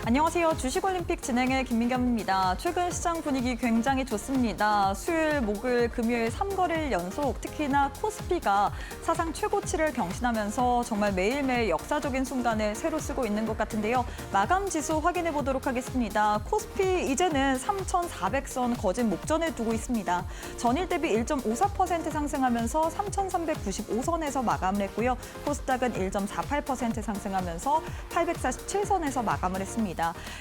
안녕하세요. 주식올림픽 진행의 김민겸입니다. 최근 시장 분위기 굉장히 좋습니다. 수요일, 목요일, 금요일 3거래일 연속 특히나 코스피가 사상 최고치를 경신하면서 정말 매일매일 역사적인 순간을 새로 쓰고 있는 것 같은데요. 마감 지수 확인해 보도록 하겠습니다. 코스피 이제는 3,400선 거진 목전에 두고 있습니다. 전일 대비 1.54% 상승하면서 3,395선에서 마감을 했고요. 코스닥은 1.48% 상승하면서 847선에서 마감을 했습니다.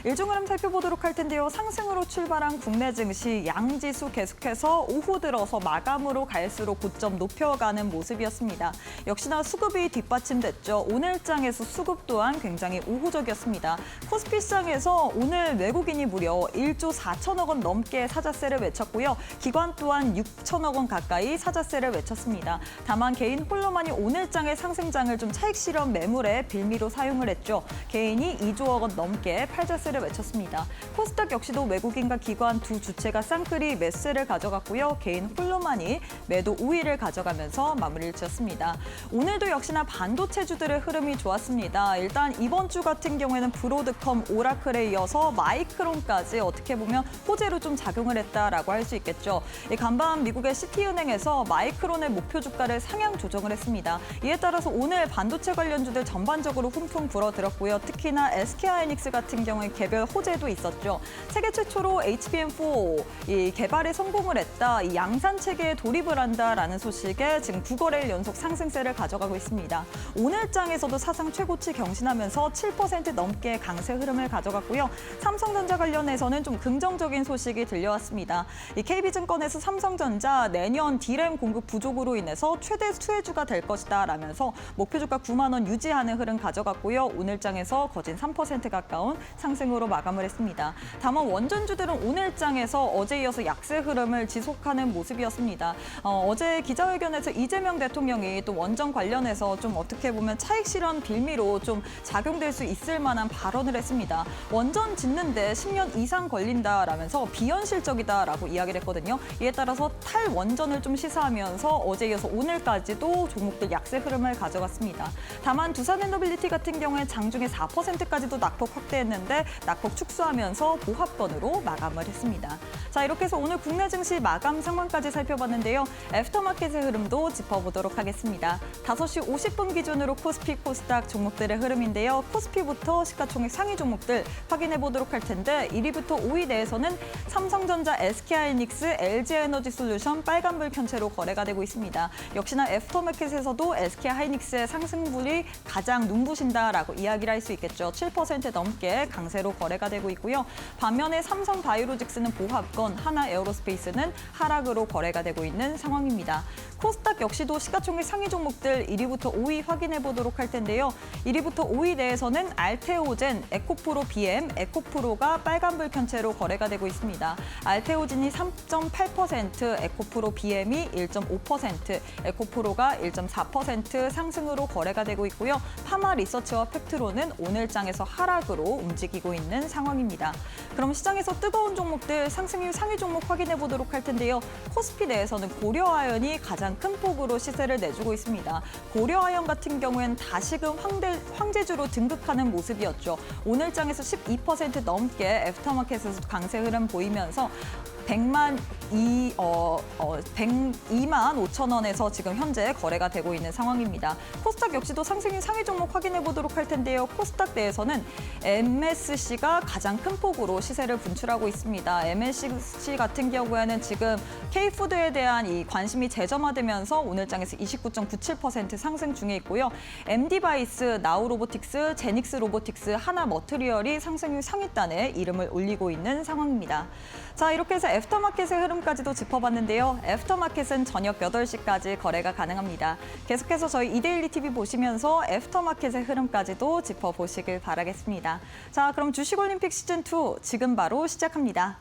일중 흐름 살펴보도록 할 텐데요. 상승으로 출발한 국내 증시 양지수 계속해서 오후 들어서 마감으로 갈수록 고점 높여가는 모습이었습니다. 역시나 수급이 뒷받침됐죠. 오늘장에서 수급 또한 굉장히 우호적이었습니다. 코스피 시장에서 오늘 외국인이 무려 1조 4천억 원 넘게 사자세를 외쳤고요. 기관 또한 6천억 원 가까이 사자세를 외쳤습니다. 다만 개인 홀로만이 오늘장의 상승장을 좀 차익 실현 매물에 빌미로 사용을 했죠. 개인이 2조억 원 넘게 팔자세를 외쳤습니다. 코스닥 역시도 외국인과 기관 두 주체가 쌍끌이 매수세를 가져갔고요. 개인 홀로만이 매도 우위를 가져가면서 마무리를 지었습니다. 오늘도 역시나 반도체주들의 흐름이 좋았습니다. 일단 이번 주 같은 경우에는 브로드컴, 오라클에 이어서 마이크론까지 어떻게 보면 호재로 좀 작용을 했다라고 할 수 있겠죠. 간밤 미국의 시티은행에서 마이크론의 목표 주가를 상향 조정을 했습니다. 이에 따라서 오늘 반도체 관련주들 전반적으로 훈풍 불어들었고요. 특히나 SK하이닉스 같은 경우에 개별 호재도 있었죠. 세계 최초로 HBM4 이 개발에 성공을 했다. 이 양산 체계에 돌입을 한다라는 소식에 지금 9거래일 연속 상승세를 가져가고 있습니다. 오늘장에서도 사상 최고치 경신하면서 7% 넘게 강세 흐름을 가져갔고요. 삼성전자 관련해서는 좀 긍정적인 소식이 들려왔습니다. 이 KB증권에서 삼성전자 내년 D램 공급 부족으로 인해서 최대 수혜주가 될 것이다 라면서 목표 주가 9만 원 유지하는 흐름 가져갔고요. 오늘장에서 거진 3% 가까운 상승으로 마감을 했습니다. 다만 원전주들은 오늘장에서 어제 이어서 약세 흐름을 지속하는 모습이었습니다. 어제 기자회견에서 이재명 대통령이 또 원전 관련해서 좀 어떻게 보면 차익 실현 빌미로 좀 작용될 수 있을 만한 발언을 했습니다. 원전 짓는데 10년 이상 걸린다라면서 비현실적이다라고 이야기를 했거든요. 이에 따라서 탈원전을 좀 시사하면서 어제 이어서 오늘까지도 종목들 약세 흐름을 가져갔습니다. 다만 두산에너빌리티 같은 경우에 장중에 4%까지도 낙폭 확대했는데 낙폭 축소하면서 보합권으로 마감을 했습니다. 자, 이렇게 해서 오늘 국내 증시 마감 상황까지 살펴봤는데요. 애프터마켓의 흐름도 짚어보도록 하겠습니다. 5시 50분 기준으로 코스피, 코스닥 종목들의 흐름인데요. 코스피부터 시가총액 상위 종목들 확인해 보도록 할 텐데 1위부터 5위 내에서는 삼성전자, SK하이닉스, LG에너지솔루션 빨간불 켠채로 거래가 되고 있습니다. 역시나 애프터마켓에서도 SK하이닉스의 상승분이 가장 눈부신다라고 이야기를 할 수 있겠죠. 7% 넘게 강세로 거래가 되고 있고요. 반면에 삼성바이오로직스는 보합권, 하나에어로스페이스는 하락으로 거래가 되고 있는 상황입니다. 코스닥 역시도 시가총액 상위 종목들 1위부터 5위 확인해 보도록 할 텐데요. 1위부터 5위 내에서는 알테오젠, 에코프로 BM, 에코프로가 빨간불 켠채로 거래가 되고 있습니다. 알테오진이 3.8%, 에코프로 BM이 1.5%, 에코프로가 1.4% 상승으로 거래가 되고 있고요. 파마 리서치와 팩트로는 오늘장에서 하락으로 움직이고 있는 상황입니다. 그럼 시장에서 뜨거운 종목들 상승률 상위 종목 확인해 보도록 할 텐데요. 코스피 내에서는 고려아연이 가장 큰 폭으로 시세를 내주고 있습니다. 고려아연 같은 경우에는 다시금 황제주로 등극하는 모습이었죠. 오늘장에서 12% 넘게 애프터마켓에서 강세 흐름 보이면서 102만 5천 원에서 지금 현재 거래가 되고 있는 상황입니다. 코스닥 역시도 상승률 상위 종목 확인해 보도록 할 텐데요. 코스닥 내에서는 MSC가 가장 큰 폭으로 시세를 분출하고 있습니다. MSC 같은 경우에는 지금 K푸드에 대한 이 관심이 재점화되면서 오늘장에서 29.97% 상승 중에 있고요. MD바이스, 나우로보틱스, 제닉스 로보틱스, 하나머트리얼이 상승률 상위단에 이름을 올리고 있는 상황입니다. 자, 이렇게 해서 애프터마켓의 흐름까지도 짚어봤는데요. 애프터마켓은 저녁 8시까지 거래가 가능합니다. 계속해서 저희 이데일리 TV 보시면서 애프터마켓의 흐름까지도 짚어보시길 바라겠습니다. 자, 그럼 주식올림픽 시즌2 지금 바로 시작합니다.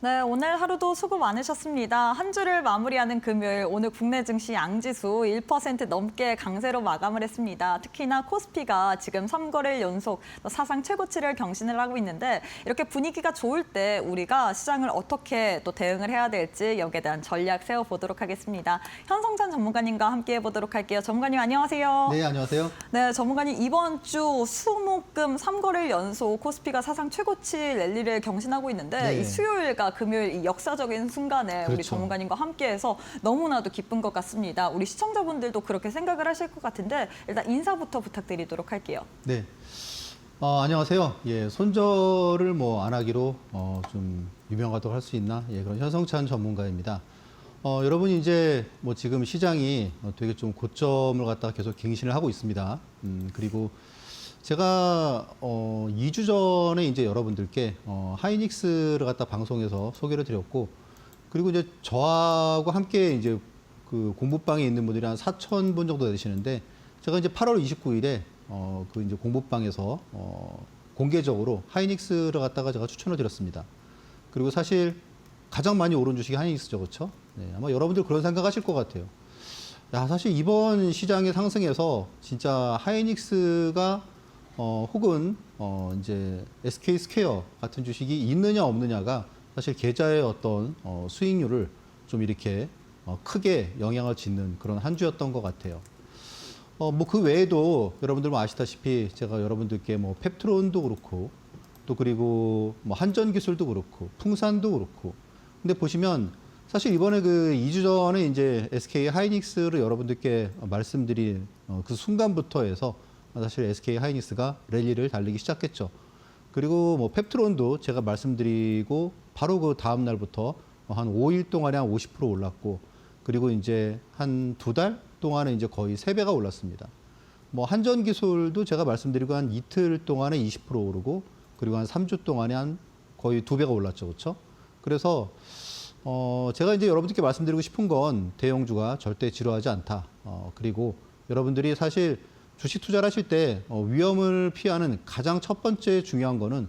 네, 오늘 하루도 수고 많으셨습니다. 한 주를 마무리하는 금요일, 오늘 국내 증시 양지수 1% 넘게 강세로 마감을 했습니다. 특히나 코스피가 지금 3거래일 연속 사상 최고치를 경신을 하고 있는데 이렇게 분위기가 좋을 때 우리가 시장을 어떻게 또 대응을 해야 될지 여기에 대한 전략 세워보도록 하겠습니다. 현성찬 전문가님과 함께 해보도록 할게요. 전문가님 안녕하세요. 네, 안녕하세요. 네, 전문가님 이번 주 수목금 3거래일 연속 코스피가 사상 최고치 랠리를 경신하고 있는데 네. 이 수요일과 금요일 이 역사적인 순간에 우리 그렇죠. 전문가님과 함께해서 너무나도 기쁜 것 같습니다. 우리 시청자분들도 그렇게 생각을 하실 것 같은데 일단 인사부터 부탁드리도록 할게요. 네. 안녕하세요. 예, 손절을 안 하기로 좀 유명하다고 할 수 있나? 예, 그런 현성찬 전문가입니다. 여러분이 이제 지금 시장이 되게 좀 고점을 갖다가 계속 갱신을 하고 있습니다. 그리고 제가 2주 전에 이제 여러분들께 하이닉스를 갖다 방송에서 소개를 드렸고, 그리고 이제 저하고 함께 이제 그 공부방에 있는 분들이 한 4,000분 정도 되시는데, 제가 이제 8월 29일에 그 이제 공부방에서 공개적으로 하이닉스를 갖다가 제가 추천을 드렸습니다. 그리고 사실 가장 많이 오른 주식이 하이닉스죠, 그렇죠? 네, 아마 여러분들 그런 생각하실 것 같아요. 야, 사실 이번 시장의 상승에서 진짜 하이닉스가 혹은 이제 SK 스퀘어 같은 주식이 있느냐 없느냐가 사실 계좌의 어떤 수익률을 좀 이렇게 크게 영향을 짓는 그런 한 주였던 것 같아요. 그 외에도 여러분들 아시다시피 제가 여러분들께 펩트론도 그렇고 또 그리고 한전기술도 그렇고 풍산도 그렇고, 근데 보시면 사실 이번에 그 2주 전에 이제 SK 하이닉스를 여러분들께 말씀드린 그 순간부터 해서 사실 SK 하이닉스가 랠리를 달리기 시작했죠. 그리고 펩트론도 제가 말씀드리고 바로 그 다음 날부터 한 5일 동안에 한 50% 올랐고, 그리고 이제 한 2달 동안에 이제 거의 3배가 올랐습니다. 한전기술도 제가 말씀드리고 한 이틀 동안에 20% 오르고, 그리고 한 3주 동안에 한 거의 2배가 올랐죠. 그렇죠? 그래서 제가 이제 여러분들께 말씀드리고 싶은 건 대형주가 절대 지루하지 않다. 그리고 여러분들이 사실 주식 투자를 하실 때 위험을 피하는 가장 첫 번째 중요한 거는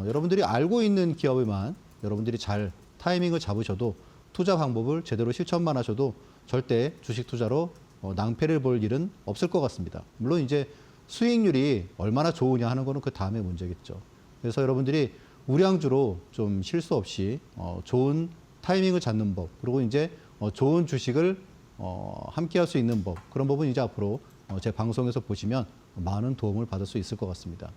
여러분들이 알고 있는 기업에만 여러분들이 잘 타이밍을 잡으셔도, 투자 방법을 제대로 실천만 하셔도 절대 주식 투자로 낭패를 볼 일은 없을 것 같습니다. 물론 이제 수익률이 얼마나 좋으냐 하는 거는 그 다음의 문제겠죠. 그래서 여러분들이 우량주로 좀 실수 없이 좋은 타이밍을 잡는 법, 그리고 이제 좋은 주식을 함께 할 수 있는 법, 그런 부분 이제 앞으로 제 방송에서 보시면 많은 도움을 받을 수 있을 것 같습니다.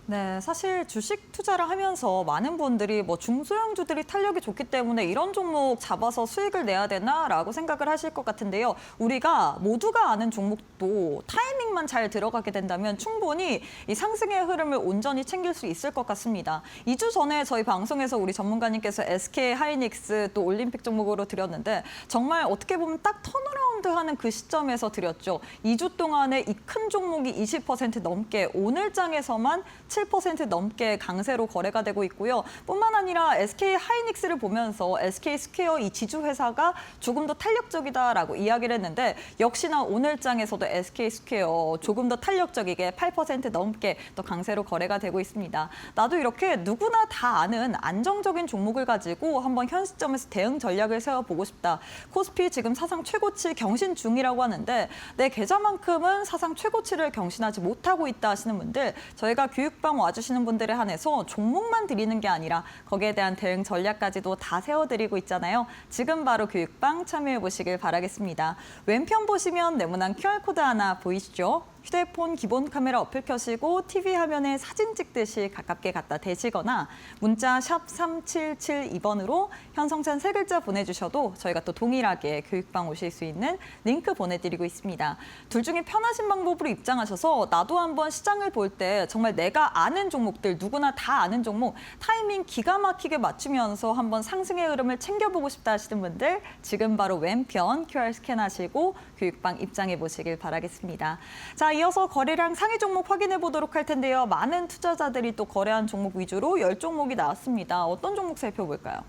네, 사실 주식 투자를 하면서 많은 분들이 중소형주들이 탄력이 좋기 때문에 이런 종목 잡아서 수익을 내야 되나라고 생각을 하실 것 같은데요. 우리가 모두가 아는 종목도 타이밍만 잘 들어가게 된다면 충분히 이 상승의 흐름을 온전히 챙길 수 있을 것 같습니다. 2주 전에 저희 방송에서 우리 전문가님께서 SK 하이닉스 또 올림픽 종목으로 드렸는데 정말 어떻게 보면 딱 턴어라운드 하는 그 시점에서 드렸죠. 2주 동안에 이 큰 종목이 20% 넘게 오늘 장에서만 7% 넘게 강세로 거래가 되고 있고요. 뿐만 아니라 SK 하이닉스를 보면서 SK 스퀘어 이 지주 회사가 조금 더 탄력적이다라고 이야기를 했는데, 역시나 오늘 장에서도 SK 스퀘어 조금 더 탄력적이게 8% 넘게 또 강세로 거래가 되고 있습니다. 나도 이렇게 누구나 다 아는 안정적인 종목을 가지고 한번 현 시점에서 대응 전략을 세워보고 싶다. 코스피 지금 사상 최고치 경신 중이라고 하는데 내 계좌만큼은 사상 최고치를 경신하지 못하고 있다 하시는 분들, 저희가 교육방 와주시는 분들에 한해서 종목만 드리는 게 아니라 거기에 대한 대응 전략까지도 다 세워드리고 있잖아요. 지금 바로 교육방 참여해 보시길 바라겠습니다. 왼편 보시면 네모난 QR코드 하나 보이시죠? 휴대폰 기본 카메라 어플 켜시고 TV 화면에 사진 찍듯이 가깝게 갖다 대시거나 문자 샵 3772번으로 현성찬 3글자 보내주셔도 저희가 또 동일하게 교육방 오실 수 있는 링크 보내드리고 있습니다. 둘 중에 편하신 방법으로 입장하셔서 나도 한번 시장을 볼 때 정말 내가 아는 종목들, 누구나 다 아는 종목 타이밍 기가 막히게 맞추면서 한번 상승의 흐름을 챙겨보고 싶다 하시는 분들, 지금 바로 왼편 QR 스캔하시고 교육방 입장해 보시길 바라겠습니다. 자, 이어서 거래량 상위 종목 확인해 보도록 할 텐데요. 많은 투자자들이 또 거래한 종목 위주로 10종목이 나왔습니다. 어떤 종목 살펴볼까요?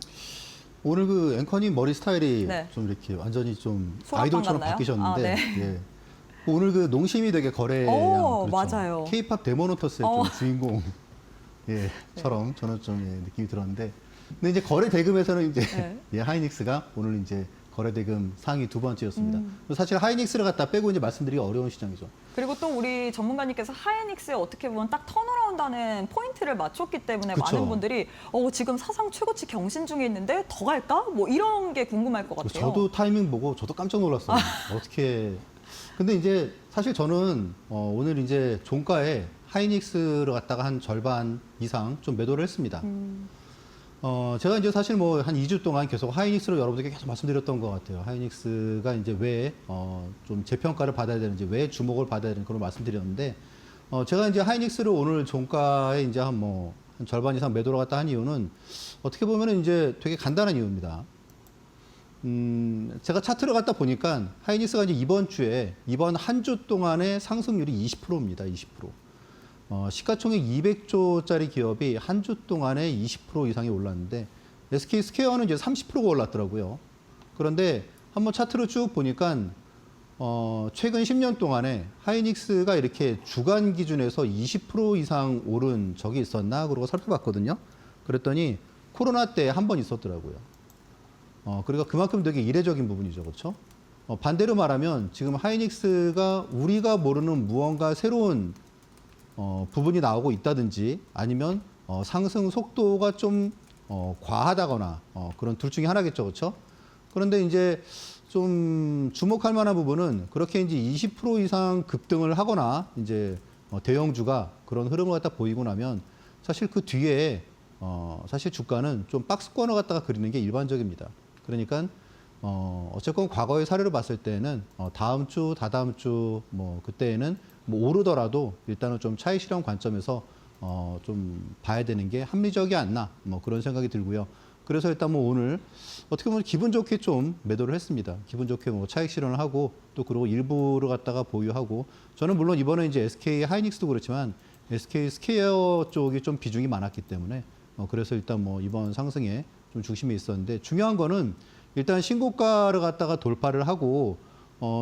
오늘 그 앵커님 머리 스타일이 네. 좀 이렇게 완전히 좀 소라빵 아이돌처럼 같나요? 바뀌셨는데, 네. 예. 오늘 그 농심이 되게 거래량, 그렇죠. 맞아요. K-팝 데모노터스의 좀 주인공, 예, 처럼 저는 좀 느낌이 들었는데, 근데 이제 거래 대금에서는 이제 네. 예, 하이닉스가 오늘 이제 거래 대금 상위 두 번째였습니다. 사실 하이닉스를 갖다 빼고 이제 말씀드리기 어려운 시장이죠. 그리고 또 우리 전문가님께서 하이닉스에 어떻게 보면 딱 턴어라운드하는 포인트를 맞췄기 때문에 그쵸. 많은 분들이 지금 사상 최고치 경신 중에 있는데 더 갈까? 뭐 이런 게 궁금할 것 같아요. 저도 타이밍 보고 저도 깜짝 놀랐어요. 어떻게. 근데 이제 사실 저는 오늘 이제 종가에 하이닉스를 갖다가 한 절반 이상 좀 매도를 했습니다. 제가 이제 사실 뭐 한 2주 동안 계속 하이닉스로 여러분들께 계속 말씀드렸던 것 같아요. 하이닉스가 이제 왜 좀 재평가를 받아야 되는지, 왜 주목을 받아야 되는 그런 말씀드렸는데, 제가 이제 하이닉스를 오늘 종가에 이제 한 절반 이상 매도를 갖다 한 이유는 어떻게 보면은 이제 되게 간단한 이유입니다. 제가 차트를 갖다 보니까 하이닉스가 이제 이번 한 주 동안의 상승률이 20%입니다. 20%. 시가총액 200조짜리 기업이 한 주 동안에 20% 이상이 올랐는데 SK 스퀘어는 이제 30%가 올랐더라고요. 그런데 한번 차트를 쭉 보니까 최근 10년 동안에 하이닉스가 이렇게 주간 기준에서 20% 이상 오른 적이 있었나? 그러고 살펴봤거든요. 그랬더니 코로나 때 한 번 있었더라고요. 그러니까 그만큼 되게 이례적인 부분이죠. 그렇죠? 반대로 말하면 지금 하이닉스가 우리가 모르는 무언가 새로운 부분이 나오고 있다든지 아니면 상승 속도가 좀 과하다거나 그런 둘 중에 하나겠죠. 그렇죠? 그런데 이제 좀 주목할 만한 부분은 그렇게 이제 20% 이상 급등을 하거나 이제 대형주가 그런 흐름을 갖다 보이고 나면 사실 그 뒤에 사실 주가는 좀 박스권을 갖다가 그리는 게 일반적입니다. 그러니까 어쨌건 과거의 사례를 봤을 때는 다음 주, 다다음 주 뭐 그때에는 뭐 오르더라도 일단은 좀 차익 실현 관점에서 좀 봐야 되는 게 합리적이 않나 뭐 그런 생각이 들고요. 그래서 일단 뭐 오늘 어떻게 보면 기분 좋게 좀 매도를 했습니다. 기분 좋게 뭐 차익 실현을 하고 또 그리고 일부를 갖다가 보유하고 저는 물론 이번에 이제 SK 하이닉스도 그렇지만 SK 스퀘어 쪽이 좀 비중이 많았기 때문에 그래서 일단 뭐 이번 상승에 좀 중심이 있었는데 중요한 거는 일단 신고가를 갖다가 돌파를 하고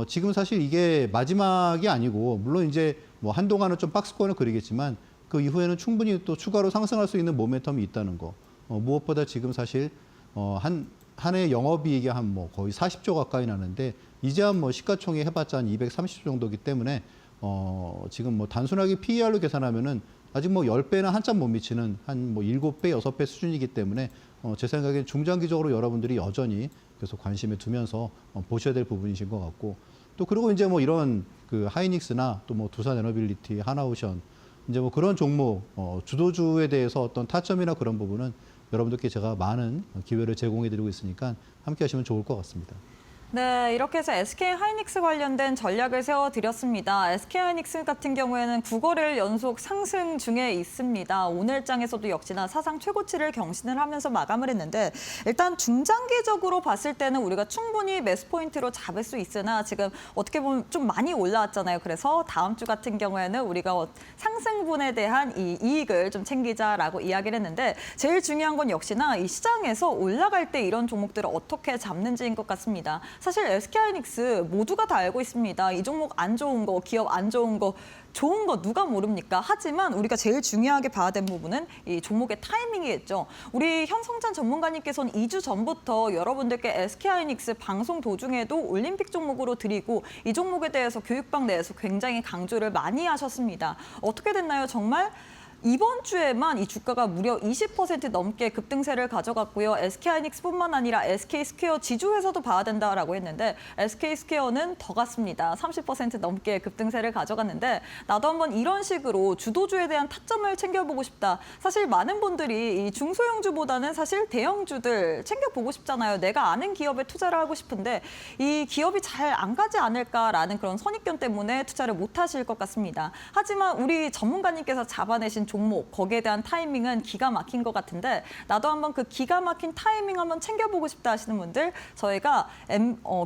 지금 사실 이게 마지막이 아니고 물론 이제 뭐 한동안은 좀 박스권을 그리겠지만 그 이후에는 충분히 또 추가로 상승할 수 있는 모멘텀이 있다는 거. 무엇보다 지금 사실 한 해 영업이익이 한 뭐 거의 40조 가까이 나는데 이제 한 뭐 시가총액 해봤자 한 230조 정도기 때문에 지금 뭐 단순하게 PER로 계산하면은 아직 뭐 10배나 한참 못 미치는 한 뭐 7배, 6배 수준이기 때문에 제 생각엔 중장기적으로 여러분들이 여전히 계속 관심에 두면서 보셔야 될 부분이신 것 같고 또 그리고 이제 뭐 이런 그 하이닉스나 또 뭐 두산에너빌리티, 하나오션 이제 뭐 그런 종목 주도주에 대해서 어떤 타점이나 그런 부분은 여러분들께 제가 많은 기회를 제공해 드리고 있으니까 함께 하시면 좋을 것 같습니다. 네, 이렇게 해서 SK 하이닉스 관련된 전략을 세워드렸습니다. SK 하이닉스 같은 경우에는 9거래일 연속 상승 중에 있습니다. 오늘장에서도 역시나 사상 최고치를 경신을 하면서 마감을 했는데 일단 중장기적으로 봤을 때는 우리가 충분히 매수 포인트로 잡을 수 있으나 지금 어떻게 보면 좀 많이 올라왔잖아요. 그래서 다음 주 같은 경우에는 우리가 상승분에 대한 이 이익을 좀 챙기자라고 이야기를 했는데 제일 중요한 건 역시나 이 시장에서 올라갈 때 이런 종목들을 어떻게 잡는지인 것 같습니다. 사실 SK하이닉스 모두가 다 알고 있습니다. 이 종목 안 좋은 거, 기업 안 좋은 거, 좋은 거 누가 모릅니까? 하지만 우리가 제일 중요하게 봐야 되는 부분은 이 종목의 타이밍이겠죠. 우리 현성찬 전문가님께서는 2주 전부터 여러분들께 SK하이닉스 방송 도중에도 올림픽 종목으로 드리고 이 종목에 대해서 교육방 내에서 굉장히 강조를 많이 하셨습니다. 어떻게 됐나요? 정말 이번 주에만 이 주가가 무려 20% 넘게 급등세를 가져갔고요. SK하이닉스뿐만 아니라 SK스퀘어 지주에서도 봐야 된다라고 했는데 SK스퀘어는 더 갔습니다. 30% 넘게 급등세를 가져갔는데 나도 한번 이런 식으로 주도주에 대한 타점을 챙겨보고 싶다. 사실 많은 분들이 이 중소형주보다는 사실 대형주들 챙겨보고 싶잖아요. 내가 아는 기업에 투자를 하고 싶은데 이 기업이 잘 안 가지 않을까라는 그런 선입견 때문에 투자를 못 하실 것 같습니다. 하지만 우리 전문가님께서 잡아내신 종목, 거기에 대한 타이밍은 기가 막힌 것 같은데 나도 한번 그 기가 막힌 타이밍 한번 챙겨보고 싶다 하시는 분들 저희가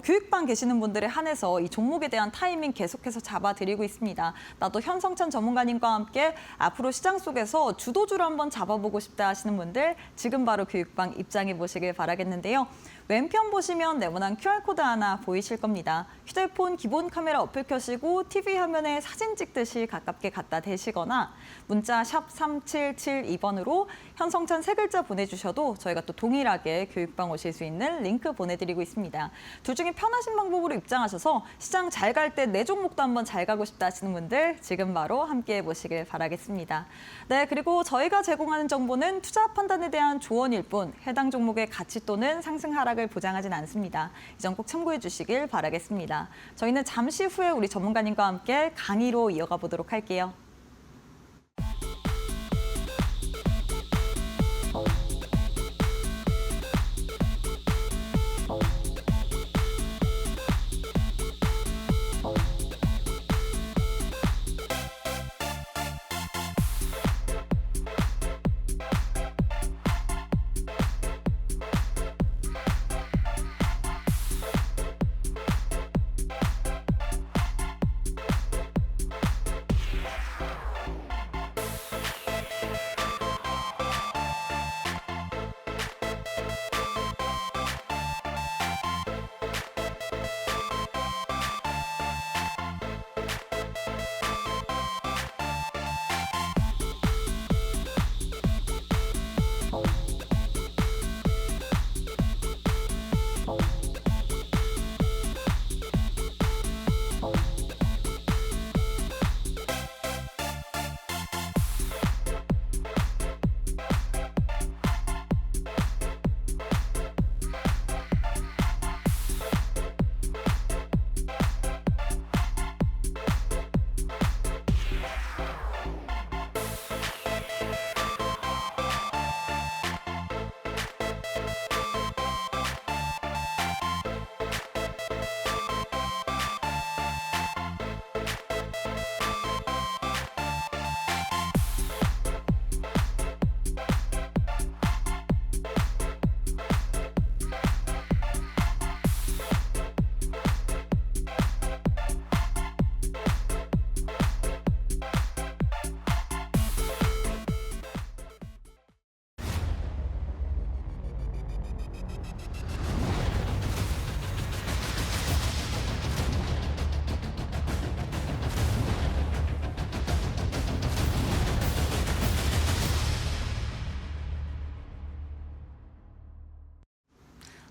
교육방 계시는 분들에 한해서 이 종목에 대한 타이밍 계속해서 잡아드리고 있습니다. 나도 현성찬 전문가님과 함께 앞으로 시장 속에서 주도주를 한번 잡아보고 싶다 하시는 분들 지금 바로 교육방 입장해 보시길 바라겠는데요. 왼편 보시면 네모난 QR코드 하나 보이실 겁니다. 휴대폰 기본 카메라 어플 켜시고 TV 화면에 사진 찍듯이 가깝게 갖다 대시거나 문자 샵 샵 3772번으로 현성찬 세 글자 보내주셔도 저희가 또 동일하게 교육방 오실 수 있는 링크 보내드리고 있습니다. 둘 중에 편하신 방법으로 입장하셔서 시장 잘 갈 때 내 종목도 한번 잘 가고 싶다 하시는 분들 지금 바로 함께해 보시길 바라겠습니다. 네, 그리고 저희가 제공하는 정보는 투자 판단에 대한 조언일 뿐 해당 종목의 가치 또는 상승 하락을 보장하진 않습니다. 이 점 꼭 참고해 주시길 바라겠습니다. 저희는 잠시 후에 우리 전문가님과 함께 강의로 이어가 보도록 할게요.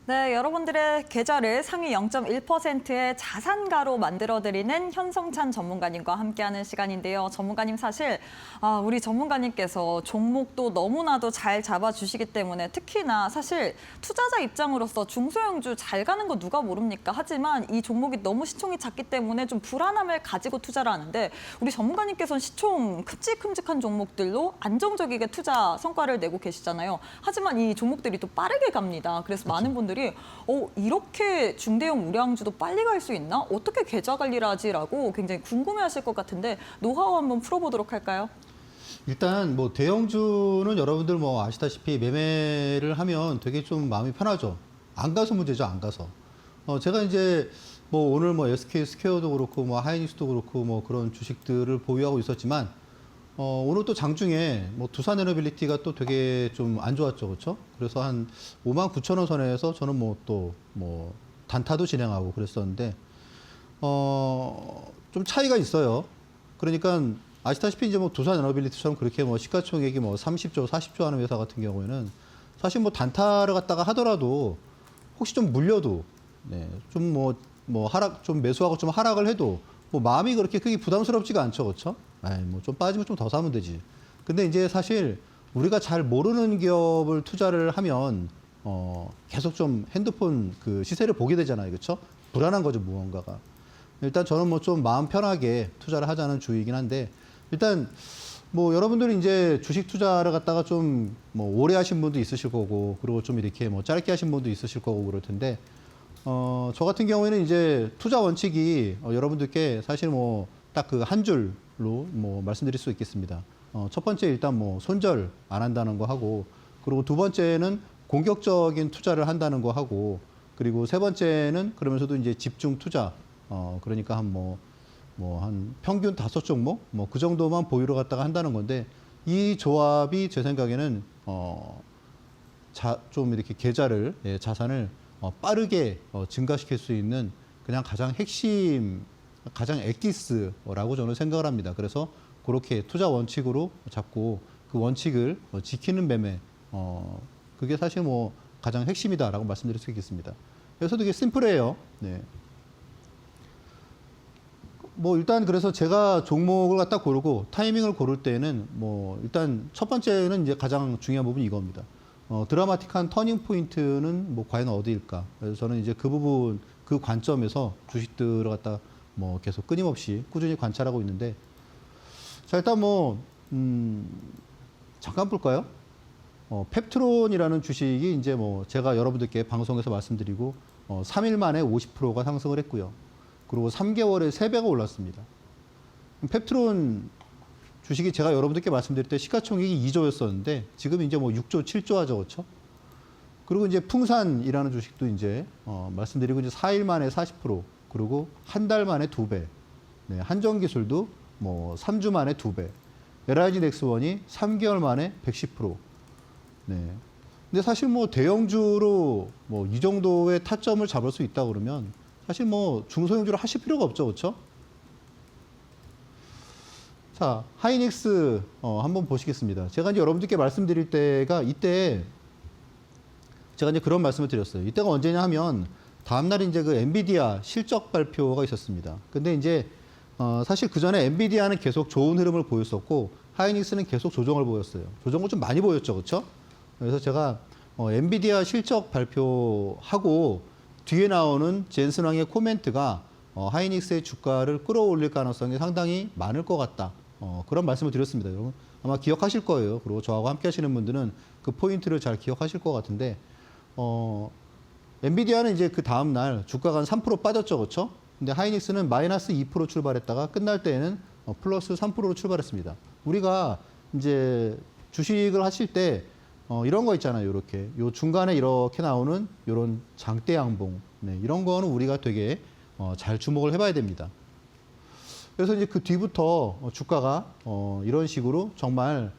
네, 여러분들의 계좌를 상위 0.1%의 자산가로 만들어드리는 현성찬 전문가님과 함께하는 시간인데요. 전문가님 사실 우리 전문가님께서 종목도 너무나도 잘 잡아주시기 때문에 특히나 사실 투자자 입장으로서 중소형주 잘 가는 거 누가 모릅니까? 하지만 이 종목이 너무 시총이 작기 때문에 좀 불안함을 가지고 투자를 하는데 우리 전문가님께서는 시총 큼직큼직한 종목들로 안정적이게 투자 성과를 내고 계시잖아요. 하지만 이 종목들이 또 빠르게 갑니다. 그래서 많은 분들이 이렇게 중대형 우량주도 빨리 갈 수 있나? 어떻게 계좌 관리를 하지라고 굉장히 궁금해하실 것 같은데 노하우 한번 풀어보도록 할까요? 일단 뭐 대형주는 여러분들 뭐 아시다시피 매매를 하면 되게 좀 마음이 편하죠. 안 가서 문제죠, 안 가서. 제가 이제 뭐 오늘 뭐 SK 스퀘어도 그렇고 뭐 하이닉스도 그렇고 뭐 그런 주식들을 보유하고 있었지만 오늘 또 장중에 뭐 두산에너빌리티가 또 되게 좀 안 좋았죠, 그렇죠? 그래서 한 59,000원 선에서 저는 뭐 또 뭐 단타도 진행하고 그랬었는데 좀 차이가 있어요. 그러니까 아시다시피 이제 뭐 두산에너빌리티처럼 그렇게 뭐 시가총액이 뭐 30조, 40조 하는 회사 같은 경우에는 사실 뭐 단타를 갖다가 하더라도 혹시 좀 물려도 좀 뭐 하락 좀 매수하고 좀 하락을 해도 뭐 마음이 그렇게 크게 부담스럽지가 않죠, 그렇죠? 뭐 좀 빠지면 좀 더 사면 되지. 근데 이제 사실 우리가 잘 모르는 기업을 투자를 하면 계속 좀 핸드폰 그 시세를 보게 되잖아요, 그렇죠? 불안한 거죠, 무언가가. 일단 저는 뭐 좀 마음 편하게 투자를 하자는 주의이긴 한데 일단 뭐 여러분들이 이제 주식 투자를 갖다가 좀 뭐 오래 하신 분도 있으실 거고 그리고 좀 이렇게 뭐 짧게 하신 분도 있으실 거고 그럴 텐데 저 같은 경우에는 이제 투자 원칙이 여러분들께 사실 뭐 딱 그 한 줄로 뭐 말씀드릴 수 있겠습니다. 첫 번째 일단 뭐 손절 안 한다는 거 하고 그리고 두 번째는 공격적인 투자를 한다는 거 하고 그리고 세 번째는 그러면서도 이제 집중 투자 그러니까 한 평균 5종목 뭐 그 정도만 보유를 갖다가 한다는 건데 이 조합이 제 생각에는 좀 이렇게 계좌를 자산을 빠르게 증가시킬 수 있는 그냥 가장 핵심 가장 엑기스라고 저는 생각을 합니다. 그래서 그렇게 투자 원칙으로 잡고 그 원칙을 지키는 매매, 그게 사실 뭐 가장 핵심이다라고 말씀드릴 수 있겠습니다. 그래서 되게 심플해요. 네. 뭐 일단 그래서 제가 종목을 갖다 고르고 타이밍을 고를 때는 뭐 일단 첫 번째는 이제 가장 중요한 부분이 이겁니다. 드라마틱한 터닝 포인트는 뭐 과연 어디일까? 그래서 저는 이제 그 부분, 그 관점에서 주식들을 갖다 뭐 계속 끊임없이 꾸준히 관찰하고 있는데, 자 일단 뭐 잠깐 볼까요? 펩트론이라는 주식이 이제 뭐 제가 여러분들께 방송에서 말씀드리고 3일 만에 50%가 상승을 했고요. 그리고 3개월에 3배가 올랐습니다. 펩트론 주식이 제가 여러분들께 말씀드릴 때 시가총액이 2조였었는데 지금 이제 뭐 6조, 7조 하죠, 그렇죠? 그리고 이제 풍산이라는 주식도 이제 말씀드리고 이제 4일 만에 40%, 그리고 한 달 만에 2배. 네, 한정기술도 뭐 3주 만에 2배. LIG 넥스원이 3개월 만에 110%. 네. 근데 사실 뭐 대형주로 뭐 이 정도의 타점을 잡을 수 있다 그러면 사실 뭐 중소형주를 하실 필요가 없죠, 그렇죠? 자, 하이닉스 한번 보시겠습니다. 제가 이제 여러분들께 말씀드릴 때가 이때 제가 이제 그런 말씀을 드렸어요. 이때가 언제냐 하면 다음 날 이제 그 엔비디아 실적 발표가 있었습니다. 근데 이제 사실 그 전에 엔비디아는 계속 좋은 흐름을 보였었고 하이닉스는 계속 조정을 보였어요. 조정을 좀 많이 보였죠, 그렇죠? 그래서 제가 엔비디아 실적 발표하고 뒤에 나오는 젠슨왕의 코멘트가 하이닉스의 주가를 끌어올릴 가능성이 상당히 많을 것 같다. 그런 말씀을 드렸습니다. 여러분 아마 기억하실 거예요. 그리고 저하고 함께 하시는 분들은 그 포인트를 잘 기억하실 것 같은데 엔비디아는 이제 그 다음 날 주가가 한 3% 빠졌죠, 그렇죠? 근데 하이닉스는 마이너스 2% 출발했다가 끝날 때에는 플러스 3%로 출발했습니다. 우리가 이제 주식을 하실 때 이런 거 있잖아요. 이렇게 요 중간에 이렇게 나오는 이런 장대 양봉, 네, 이런 거는 우리가 되게 잘 주목을 해봐야 됩니다. 그래서 이제 그 뒤부터 주가가 이런 식으로 정말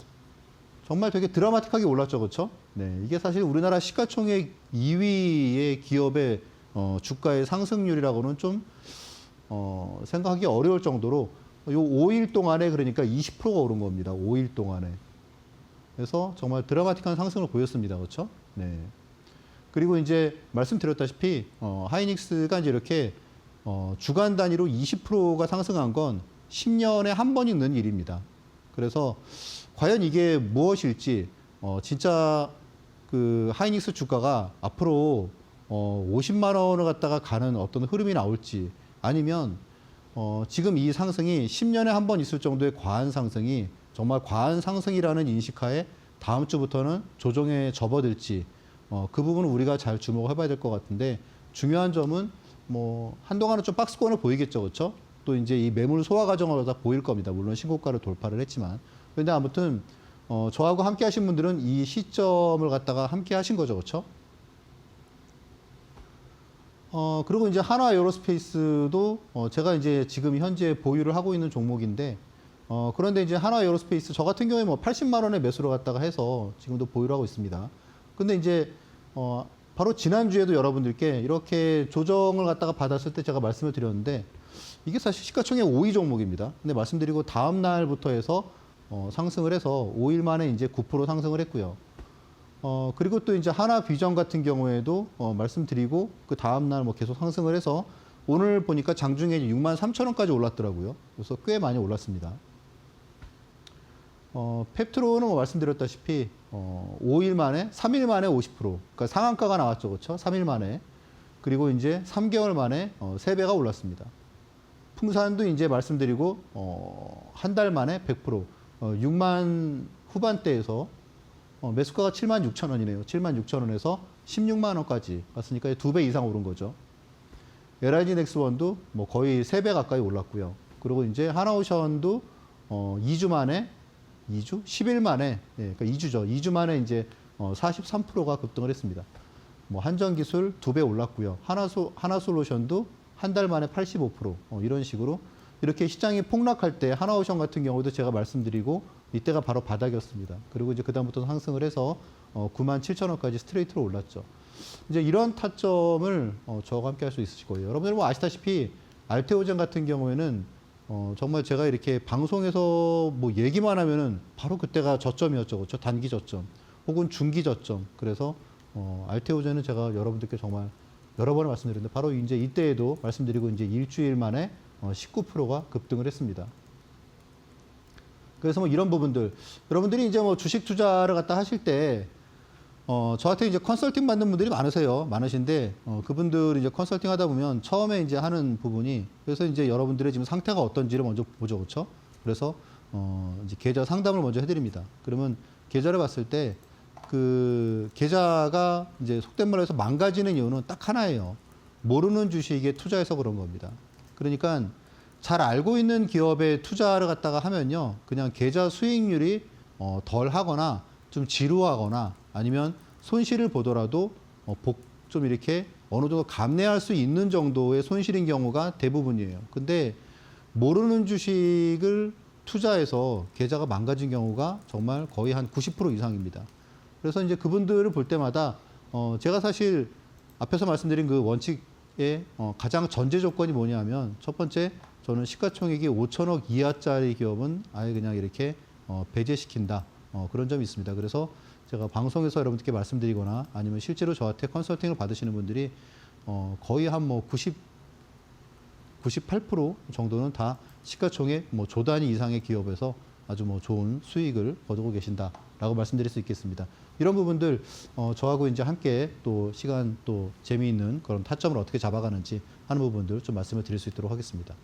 되게 드라마틱하게 올랐죠, 그렇죠? 네, 이게 사실 우리나라 시가총액 2위의 기업의 주가의 상승률이라고는 좀 생각하기 어려울 정도로 요 5일 동안에 그러니까 20%가 오른 겁니다. 5일 동안에. 그래서 정말 드라마틱한 상승을 보였습니다, 그렇죠? 네. 그리고 이제 말씀드렸다시피 하이닉스가 이제 이렇게 주간 단위로 20%가 상승한 건 10년에 한 번 있는 일입니다. 그래서 과연 이게 무엇일지 진짜 그 하이닉스 주가가 앞으로 50만 원을 갖다가 가는 어떤 흐름이 나올지 아니면 지금 이 상승이 10년에 한 번 있을 정도의 과한 상승이 정말 과한 상승이라는 인식하에 다음 주부터는 조정에 접어들지 그 부분은 우리가 잘 주목을 해봐야 될 것 같은데 중요한 점은 뭐 한동안은 좀 박스권을 보이겠죠, 그렇죠? 또 이제 이 매물 소화 과정을 다 보일 겁니다. 물론 신고가를 돌파를 했지만 그런데 아무튼 저하고 함께 하신 분들은 이 시점을 갖다가 함께 하신 거죠, 그렇죠? 그리고 이제 한화 에어로스페이스도 제가 이제 지금 현재 보유를 하고 있는 종목인데 그런데 이제 한화 에어로스페이스 저 같은 경우에 뭐 80만 원에 매수를 갖다가 해서 지금도 보유를 하고 있습니다. 근데 이제 바로 지난주에도 여러분들께 이렇게 조정을 갖다가 받았을 때 제가 말씀을 드렸는데 이게 사실 시가총액 5위 종목입니다. 근데 말씀드리고 다음 날부터 해서 상승을 해서 5일 만에 이제 9% 상승을 했고요. 그리고 또 이제 하나비전 같은 경우에도 말씀드리고 그 다음 날 뭐 계속 상승을 해서 오늘 보니까 장중에 63,000원까지 올랐더라고요. 그래서 꽤 많이 올랐습니다. 펩트론은 뭐 말씀드렸다시피 5일 만에 3일 만에 50%, 그러니까 상한가가 나왔죠, 그렇죠? 3일 만에. 그리고 이제 3개월 만에 3배가 올랐습니다. 풍산도 이제 말씀드리고 한 달 만에 100%, 6만 후반대에서 매수가가 76,000원이네요. 76,000원에서 16만 원까지 갔으니까 2배 이상 오른 거죠. LIG 넥스원도 뭐 거의 3배 가까이 올랐고요. 그리고 이제 하나오션도 2주 만에 2주? 10일 만에, 예, 그러니까 2주죠. 2주 만에 이제 43%가 급등을 했습니다. 뭐 한전기술 2배 올랐고요. 하나솔루션도 한 달 만에 85%, 이런 식으로 이렇게 시장이 폭락할 때 하나오션 같은 경우도 제가 말씀드리고 이때가 바로 바닥이었습니다. 그리고 이제 그다음부터 상승을 해서 97,000원까지 스트레이트로 올랐죠. 이제 이런 타점을 저와 함께 할 수 있으실 거예요. 여러분들 뭐 아시다시피 알테오젠 같은 경우에는 정말 제가 이렇게 방송에서 뭐 얘기만 하면은 바로 그때가 저점이었죠. 그렇죠? 단기 저점 혹은 중기 저점. 그래서 알테오젠은 제가 여러분들께 정말 여러 번을 말씀드렸는데 바로 이제 이때에도 말씀드리고 이제 일주일 만에 19%가 급등을 했습니다. 그래서 뭐 이런 부분들 여러분들이 이제 뭐 주식 투자를 갖다 하실 때 저한테 이제 컨설팅 받는 분들이 많으신데, 그분들이 이제 컨설팅 하다 보면 처음에 이제 하는 부분이, 그래서 이제 여러분들의 지금 상태가 어떤지를 먼저 보죠. 그렇죠? 그래서, 이제 계좌 상담을 먼저 해드립니다. 그러면 계좌를 봤을 때, 그 계좌가 이제 속된 말로 해서 망가지는 이유는 딱 하나예요. 모르는 주식에 투자해서 그런 겁니다. 그러니까 잘 알고 있는 기업에 투자를 갖다가 하면요. 그냥 계좌 수익률이 덜 하거나 좀 지루하거나 아니면 손실을 보더라도 좀 이렇게 어느 정도 감내할 수 있는 정도의 손실인 경우가 대부분이에요. 근데 모르는 주식을 투자해서 계좌가 망가진 경우가 정말 거의 한 90% 이상입니다. 그래서 이제 그분들을 볼 때마다 제가 사실 앞에서 말씀드린 그 원칙의 가장 전제 조건이 뭐냐면 첫 번째 저는 시가총액이 5천억 이하짜리 기업은 아예 그냥 이렇게 배제시킨다. 그런 점이 있습니다. 그래서 제가 방송에서 여러분들께 말씀드리거나 아니면 실제로 저한테 컨설팅을 받으시는 분들이 거의 한 뭐 98% 정도는 다 시가총액 뭐 조 단위 이상의 기업에서 아주 뭐 좋은 수익을 거두고 계신다라고 말씀드릴 수 있겠습니다. 이런 부분들 저하고 이제 함께 또 시간 또 재미있는 그런 타점을 어떻게 잡아가는지 하는 부분들 좀 말씀을 드릴 수 있도록 하겠습니다.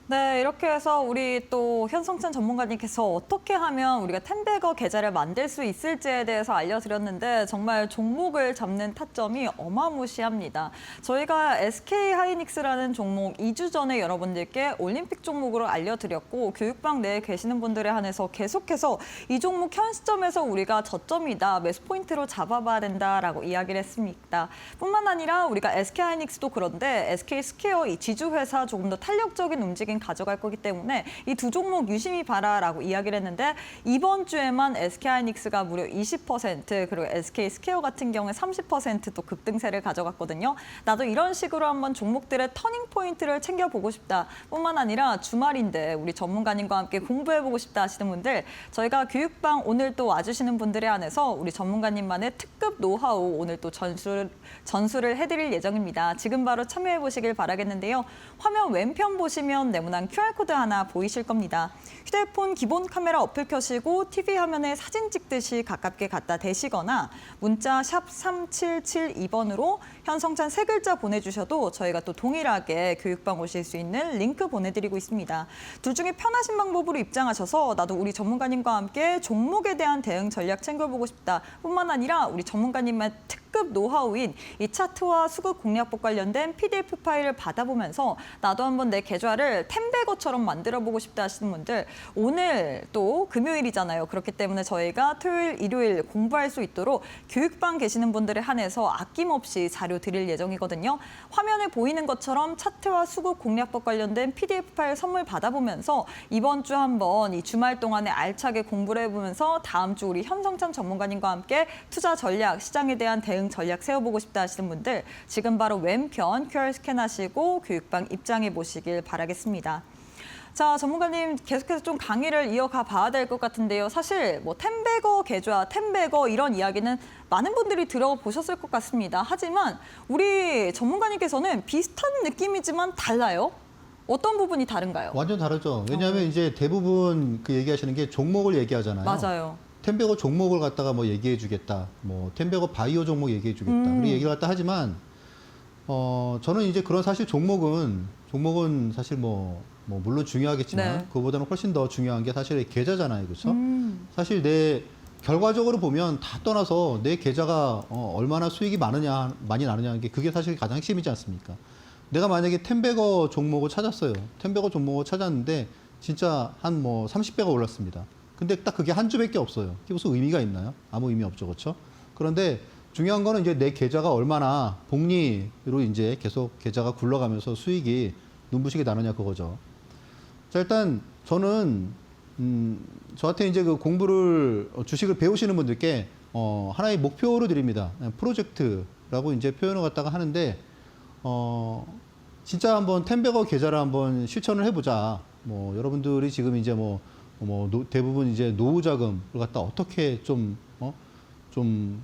네, 이렇게 해서 우리 또 현성찬 전문가님께서 어떻게 하면 우리가 텐베거 계좌를 만들 수 있을지에 대해서 알려드렸는데 정말 종목을 잡는 타점이 어마무시합니다. 저희가 SK 하이닉스라는 종목 2주 전에 여러분들께 올림픽 종목으로 알려드렸고 교육방 내에 계시는 분들에 한해서 계속해서 이 종목 현 시점에서 우리가 저점이다, 매수 포인트로 잡아봐야 된다라고 이야기를 했습니다. 뿐만 아니라 우리가 SK 하이닉스도 그런데 SK 스퀘어 이 지주회사 조금 더 탄력적인 움직임 가져갈 거기 때문에 이 두 종목 유심히 봐라라고 이야기를 했는데 이번 주에만 SK하이닉스가 무려 20% 그리고 SK 스퀘어 같은 경우에 30% 또 급등세를 가져갔거든요. 나도 이런 식으로 한번 종목들의 터닝 포인트를 챙겨보고 싶다. 뿐만 아니라 주말인데 우리 전문가님과 함께 공부해보고 싶다 하시는 분들 저희가 교육방 오늘 또 와주시는 분들에 한해서 우리 전문가님만의 특급 노하우 오늘 또 전수를 해드릴 예정입니다. 지금 바로 참여해보시길 바라겠는데요. 화면 왼편 보시면 네모난 QR코드 하나 보이실 겁니다. 휴대폰 기본 카메라 어플 켜시고 TV 화면에 사진 찍듯이 가깝게 갖다 대시거나 문자 샵 3772번으로 현성찬 세 글자 보내주셔도 저희가 또 동일하게 교육방 오실 수 있는 링크 보내드리고 있습니다. 둘 중에 편하신 방법으로 입장하셔서 나도 우리 전문가님과 함께 종목에 대한 대응 전략 챙겨보고 싶다. 뿐만 아니라 우리 전문가님의 특급 노하우인 이 차트와 수급 공략법 관련된 PDF 파일을 받아보면서 나도 한번 내 계좌를 텐베거처럼 만들어보고 싶다 하시는 분들 오늘 또 금요일이잖아요. 그렇기 때문에 저희가 토요일, 일요일 공부할 수 있도록 교육방 계시는 분들에 한해서 아낌없이 자료 드릴 예정이거든요. 화면에 보이는 것처럼 차트와 수급 공략법 관련된 PDF 파일 선물 받아보면서 이번 주 한번 이 주말 동안에 알차게 공부를 해보면서 다음 주 우리 현성찬 전문가님과 함께 투자 전략, 시장에 대한 대응 전략 세워보고 싶다 하시는 분들 지금 바로 왼편 QR 스캔하시고 교육방 입장해 보시길 바라겠습니다. 자, 전문가님 계속해서 좀 강의를 이어가 봐야 될 것 같은데요. 사실 뭐 텐베거 계좌, 텐베거 이런 이야기는 많은 분들이 들어보셨을 것 같습니다. 하지만 우리 전문가님께서는 비슷한 느낌이지만 달라요. 어떤 부분이 다른가요? 완전 다르죠. 왜냐하면 이제 대부분 그 얘기하시는 게 종목을 얘기하잖아요. 맞아요. 텐베거 종목을 갖다가 뭐 얘기해 주겠다. 뭐 텐베거 바이오 종목 얘기해 주겠다. 우리 얘기를 갖다 하지만 저는 이제 그런 사실 종목은 사실 뭐 물론 중요하겠지만 네. 그거보다는 훨씬 더 중요한 게 사실 계좌잖아요. 그렇죠? 사실 내 결과적으로 보면 다 떠나서 내 계좌가 얼마나 수익이 많이 나느냐는 게 그게 사실 가장 핵심이지 않습니까? 내가 만약에 텐베거 종목을 찾았어요. 텐베거 종목을 찾았는데 진짜 한 뭐 30배가 올랐습니다. 근데 딱 그게 한 주밖에 없어요. 그게 무슨 의미가 있나요? 아무 의미 없죠. 그렇죠? 그런데 중요한 거는 이제 내 계좌가 얼마나 복리로 이제 계속 계좌가 굴러가면서 수익이 눈부시게 나느냐 그거죠. 자, 일단 저는 저한테 이제 그 주식을 배우시는 분들께 하나의 목표로 드립니다. 프로젝트라고 이제 표현을 갖다가 하는데 진짜 한번 텐베거 계좌를 한번 실천을 해보자. 뭐 여러분들이 지금 이제 대부분 이제 노후 자금을 갖다 어떻게 좀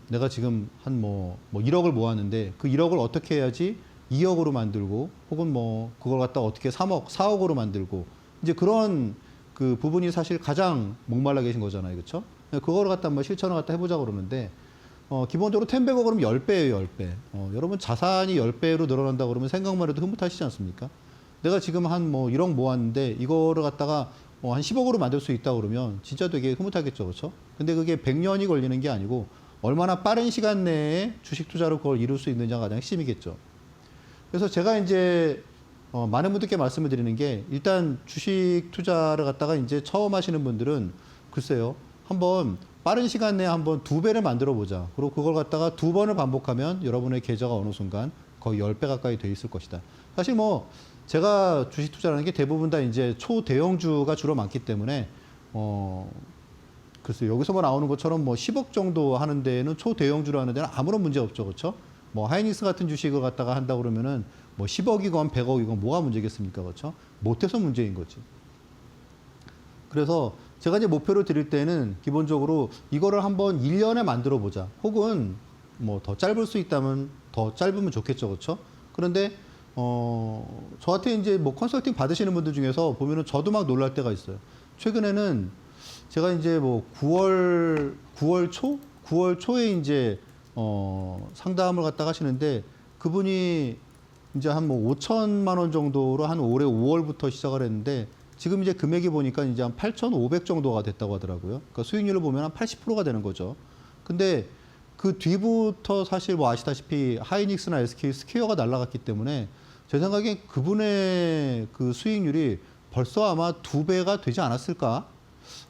내가 지금 한 1억을 모았는데 그 1억을 어떻게 해야지 2억으로 만들고 혹은 그걸 갖다 어떻게 3억, 4억으로 만들고 이제 그런 그 부분이 사실 가장 목말라 계신 거잖아요. 그렇죠? 그거를 갖다 한번 실천을 갖다 해보자 그러는데 기본적으로 10배고 그러면 10배예요, 10배. 여러분 자산이 10배로 늘어난다 그러면 생각만 해도 흐뭇하시지 않습니까? 내가 지금 한 1억 모았는데 이거를 갖다가 한 10억으로 만들 수 있다 그러면 진짜 되게 흐뭇하겠죠. 그렇죠? 근데 그게 100년이 걸리는 게 아니고 얼마나 빠른 시간 내에 주식 투자로 그걸 이룰 수 있느냐가 가장 핵심이겠죠. 그래서 제가 이제 많은 분들께 말씀을 드리는 게 일단 주식 투자를 갖다가 이제 처음 하시는 분들은 글쎄요. 한번 빠른 시간 내에 한번 2배를 만들어 보자. 그리고 그걸 갖다가 2번을 반복하면 여러분의 계좌가 어느 순간 거의 10배 가까이 돼 있을 것이다. 사실 제가 주식 투자라는 게 대부분 다 이제 초대형주가 주로 많기 때문에 글쎄요. 여기서 나오는 것처럼 10억 정도 하는 데에는 초대형주로 하는 데는 아무런 문제 없죠. 그렇죠? 하이닉스 같은 주식을 갖다가 한다 그러면은 10억이건 100억이건 뭐가 문제겠습니까? 그렇죠? 못해서 문제인 거지. 그래서 제가 이제 목표를 드릴 때는 기본적으로 이거를 한번 1년에 만들어 보자. 혹은 더 짧을 수 있다면 더 짧으면 좋겠죠. 그렇죠? 그런데 저한테 이제 컨설팅 받으시는 분들 중에서 보면은 저도 막 놀랄 때가 있어요. 최근에는 제가 이제 9월 초에 이제 상담을 갖다가 하시는데 그분이 이제 한 5천만 원 정도로 한 올해 5월부터 시작을 했는데 지금 이제 금액이 보니까 이제 한 8,500 정도가 됐다고 하더라고요. 그러니까 수익률을 보면 한 80%가 되는 거죠. 근데 그 뒤부터 사실 아시다시피 하이닉스나 SK 스퀘어가 날아갔기 때문에 제 생각에 그분의 그 수익률이 벌써 아마 2배가 되지 않았을까?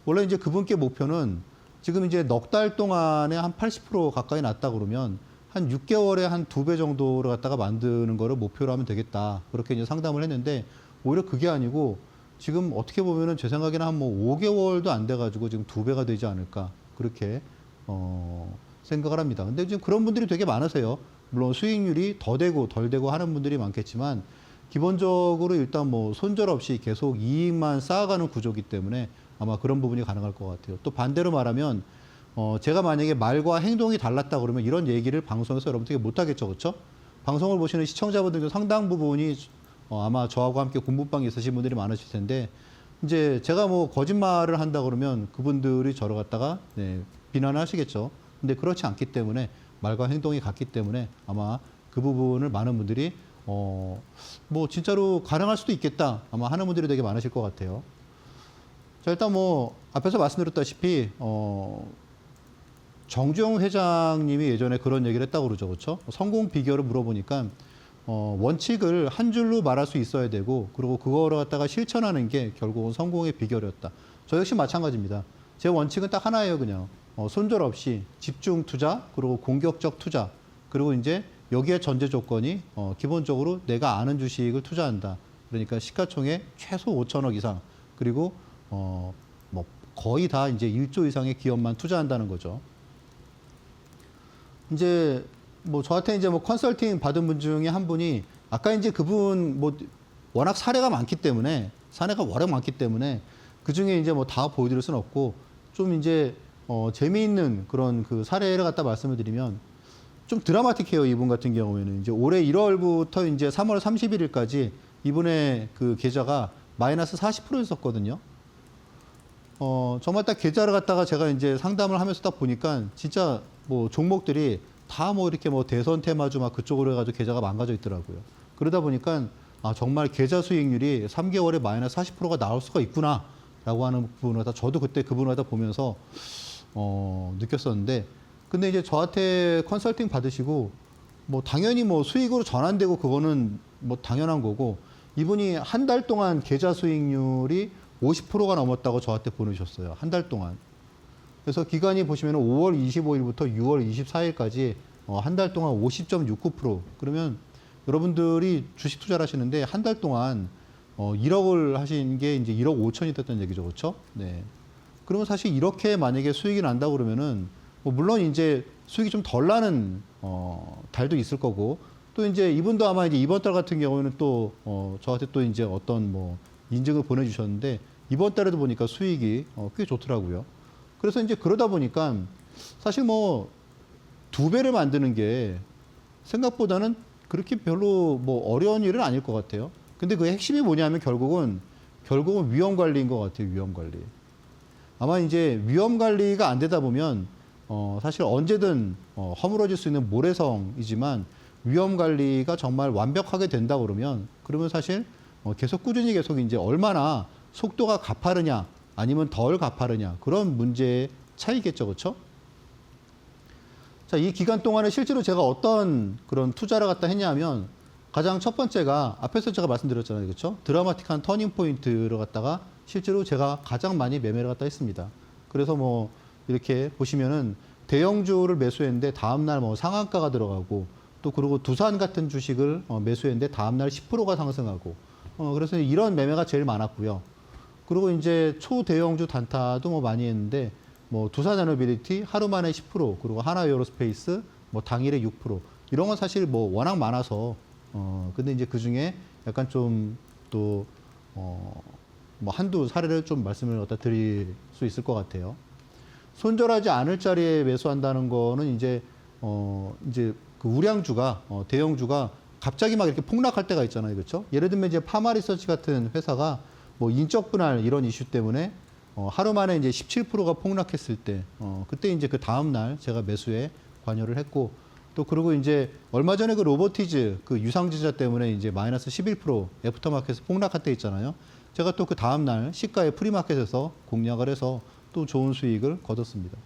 원래 이제 그분께 목표는 지금 이제 넉 달 동안에 한 80% 가까이 났다 그러면 한 6개월에 한 2배 정도를 갖다가 만드는 거를 목표로 하면 되겠다. 그렇게 이제 상담을 했는데 오히려 그게 아니고 지금 어떻게 보면은 제 생각에는 한 5개월도 안 돼가지고 지금 2배가 되지 않을까. 그렇게, 생각을 합니다. 근데 지금 그런 분들이 되게 많으세요. 물론 수익률이 더 되고 덜 되고 하는 분들이 많겠지만 기본적으로 일단 손절없이 계속 이익만 쌓아가는 구조이기 때문에 아마 그런 부분이 가능할 것 같아요. 또 반대로 말하면 제가 만약에 말과 행동이 달랐다 그러면 이런 얘기를 방송에서 여러분들에게 못하겠죠. 그렇죠? 방송을 보시는 시청자분들 중 상당 부분이 아마 저하고 함께 공부방에 있으신 분들이 많으실 텐데 이제 제가 거짓말을 한다 그러면 그분들이 저를 갖다가 비난하시겠죠. 근데 그렇지 않기 때문에 말과 행동이 같기 때문에 아마 그 부분을 많은 분들이 진짜로 가능할 수도 있겠다 아마 하는 분들이 되게 많으실 것 같아요. 자, 일단 앞에서 말씀드렸다시피 정주영 회장님이 예전에 그런 얘기를 했다고 그러죠. 그렇죠? 성공 비결을 물어보니까 원칙을 한 줄로 말할 수 있어야 되고 그리고 그거를 갖다가 실천하는 게 결국은 성공의 비결이었다. 저 역시 마찬가지입니다. 제 원칙은 딱 하나예요. 그냥 손절 없이 집중 투자 그리고 공격적 투자 그리고 이제 여기에 전제 조건이 기본적으로 내가 아는 주식을 투자한다. 그러니까 시가총액 최소 5천억 이상 그리고 거의 다 이제 1조 이상의 기업만 투자한다는 거죠. 이제 저한테 이제 컨설팅 받은 분 중에 한 분이 아까 이제 그분 워낙 사례가 많기 때문에 그 중에 이제 다 보여드릴 수는 없고 좀 이제 재미있는 그런 그 사례를 갖다 말씀을 드리면 좀 드라마틱해요. 이분 같은 경우에는 이제 올해 1월부터 이제 3월 31일까지 이분의 그 계좌가 마이너스 40%였었거든요. 정말 딱 계좌를 갖다가 제가 이제 상담을 하면서 딱 보니까 진짜 종목들이 다 이렇게 대선 테마주 막 그쪽으로 해가지고 계좌가 망가져 있더라고요. 그러다 보니까 정말 계좌 수익률이 3개월에 마이너스 40%가 나올 수가 있구나 라고 하는 부분을 다 저도 그때 그분을 다 보면서 느꼈었는데 근데 이제 저한테 컨설팅 받으시고 당연히 수익으로 전환되고 그거는 당연한 거고 이분이 한 달 동안 계좌 수익률이 50%가 넘었다고 저한테 보내주셨어요. 한 달 동안. 그래서 기간이 보시면 5월 25일부터 6월 24일까지 한 달 동안 50.69%. 그러면 여러분들이 주식 투자를 하시는데 한 달 동안 1억을 하신 게 이제 1억 5천이 됐다는 얘기죠. 그렇죠? 네. 그러면 사실 이렇게 만약에 수익이 난다 그러면은 물론 이제 수익이 좀 덜 나는 달도 있을 거고 또 이제 이분도 아마 이제 이번 달 같은 경우에는 또 저한테 또 이제 어떤 인증을 보내주셨는데 이번 달에도 보니까 수익이 꽤 좋더라고요. 그래서 이제 그러다 보니까 사실 뭐 2배를 만드는 게 생각보다는 그렇게 별로 뭐 어려운 일은 아닐 것 같아요. 근데 그 핵심이 뭐냐면 결국은 위험 관리인 것 같아요. 위험 관리. 아마 이제 위험 관리가 안 되다 보면 사실 언제든 허물어질 수 있는 모래성이지만 위험 관리가 정말 완벽하게 된다 그러면 사실 계속 꾸준히 계속 이제 얼마나 속도가 가파르냐 아니면 덜 가파르냐 그런 문제의 차이겠죠, 그렇죠? 자, 이 기간 동안에 실제로 제가 어떤 그런 투자를 갖다 했냐면 가장 첫 번째가 앞에서 제가 말씀드렸잖아요, 그렇죠? 드라마틱한 터닝 포인트를 갖다가 실제로 제가 가장 많이 매매를 갖다 했습니다. 그래서 뭐 이렇게 보시면은 대형주를 매수했는데 다음날 뭐 상한가가 들어가고 또 그리고 두산 같은 주식을 매수했는데 다음날 10%가 상승하고 그래서 이런 매매가 제일 많았고요. 그리고 이제 초대형주 단타도 뭐 많이 했는데 뭐 두산에너빌리티 하루 만에 10% 그리고 하나에어로스페이스 뭐 당일에 6% 이런 건 사실 뭐 워낙 많아서 근데 이제 그 중에 약간 좀 또 뭐 한두 사례를 좀 말씀을 갖다 드릴 수 있을 것 같아요. 손절하지 않을 자리에 매수한다는 거는 이제 그 우량주가 대형주가 갑자기 막 이렇게 폭락할 때가 있잖아요, 그렇죠? 예를 들면 이제 파마리서치 같은 회사가 뭐 인적 분할 이런 이슈 때문에 하루 만에 이제 17%가 폭락했을 때 그때 이제 그 다음 날 제가 매수에 관여를 했고 또 그리고 이제 얼마 전에 그 로보티즈 그 유상증자 때문에 이제 마이너스 11% 애프터마켓에서 폭락할 때 있잖아요. 제가 또 그 다음 날 시가의 프리마켓에서 공략을 해서 또 좋은 수익을 거뒀습니다.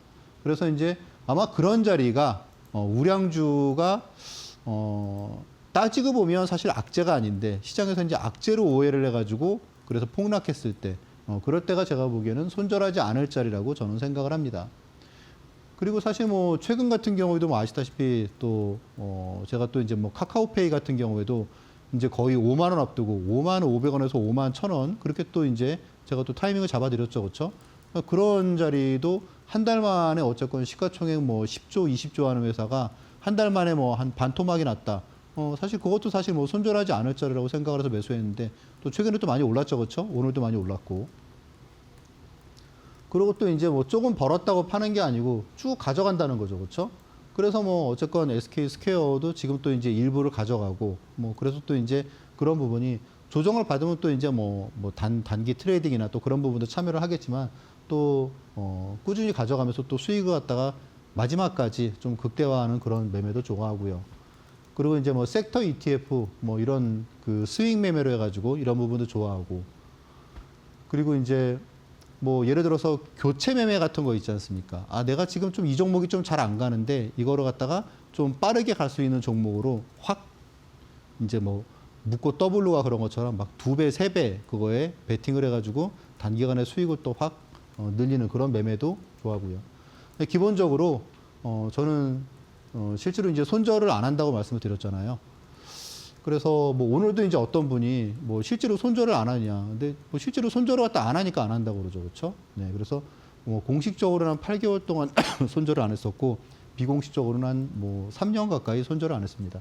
그래서 이제 아마 그런 자리가 우량주가 따지고 보면 사실 악재가 아닌데 시장에서 이제 악재로 오해를 해가지고 그래서 폭락했을 때 그럴 때가 제가 보기에는 손절하지 않을 자리라고 저는 생각을 합니다. 그리고 사실 뭐 최근 같은 경우에도 뭐 아시다시피 또 제가 또 이제 뭐 카카오페이 같은 경우에도 이제 거의 5만 원 앞두고 5만 500원에서 5만 1,000원 그렇게 또 이제 제가 또 타이밍을 잡아드렸죠, 그렇죠? 그런 자리도 한 달 만에 어쨌건 시가총액 뭐 10조, 20조 하는 회사가 한 달 만에 뭐 한 반토막이 났다. 사실 그것도 사실 뭐 손절하지 않을 자리라고 생각을 해서 매수했는데 또 최근에 또 많이 올랐죠, 그렇죠? 오늘도 많이 올랐고. 그리고 또 이제 뭐 조금 벌었다고 파는 게 아니고 쭉 가져간다는 거죠, 그렇죠? 그래서 뭐 어쨌건 SK 스퀘어도 지금 또 이제 일부를 가져가고 뭐 그래서 또 이제 그런 부분이 조정을 받으면 또 이제 뭐 단기 트레이딩이나 또 그런 부분도 참여를 하겠지만 또 꾸준히 가져가면서 또 수익을 갖다가 마지막까지 좀 극대화하는 그런 매매도 좋아하고요. 그리고 이제 뭐 섹터 ETF 뭐 이런 그 스윙 매매로 해가지고 이런 부분도 좋아하고 그리고 이제 뭐 예를 들어서 교체 매매 같은 거 있지 않습니까? 아, 내가 지금 좀 이 종목이 좀 잘 안 가는데 이거를 갖다가 좀 빠르게 갈 수 있는 종목으로 확 이제 뭐 묶고 더블로가 그런 것처럼 막 2배, 3배 그거에 베팅을 해가지고 단기간에 수익을 또 확 늘리는 그런 매매도 좋아하고요. 기본적으로 저는 실제로 이제 손절을 안 한다고 말씀을 드렸잖아요. 그래서 뭐 오늘도 이제 어떤 분이 뭐 실제로 손절을 안 하냐. 근데 뭐 실제로 손절을 갖다 안 하니까 안 한다고 그러죠. 그렇죠? 네. 그래서 뭐 공식적으로는 한 8개월 동안 손절을 안 했었고 비공식적으로는 한 뭐 3년 가까이 손절을 안 했습니다.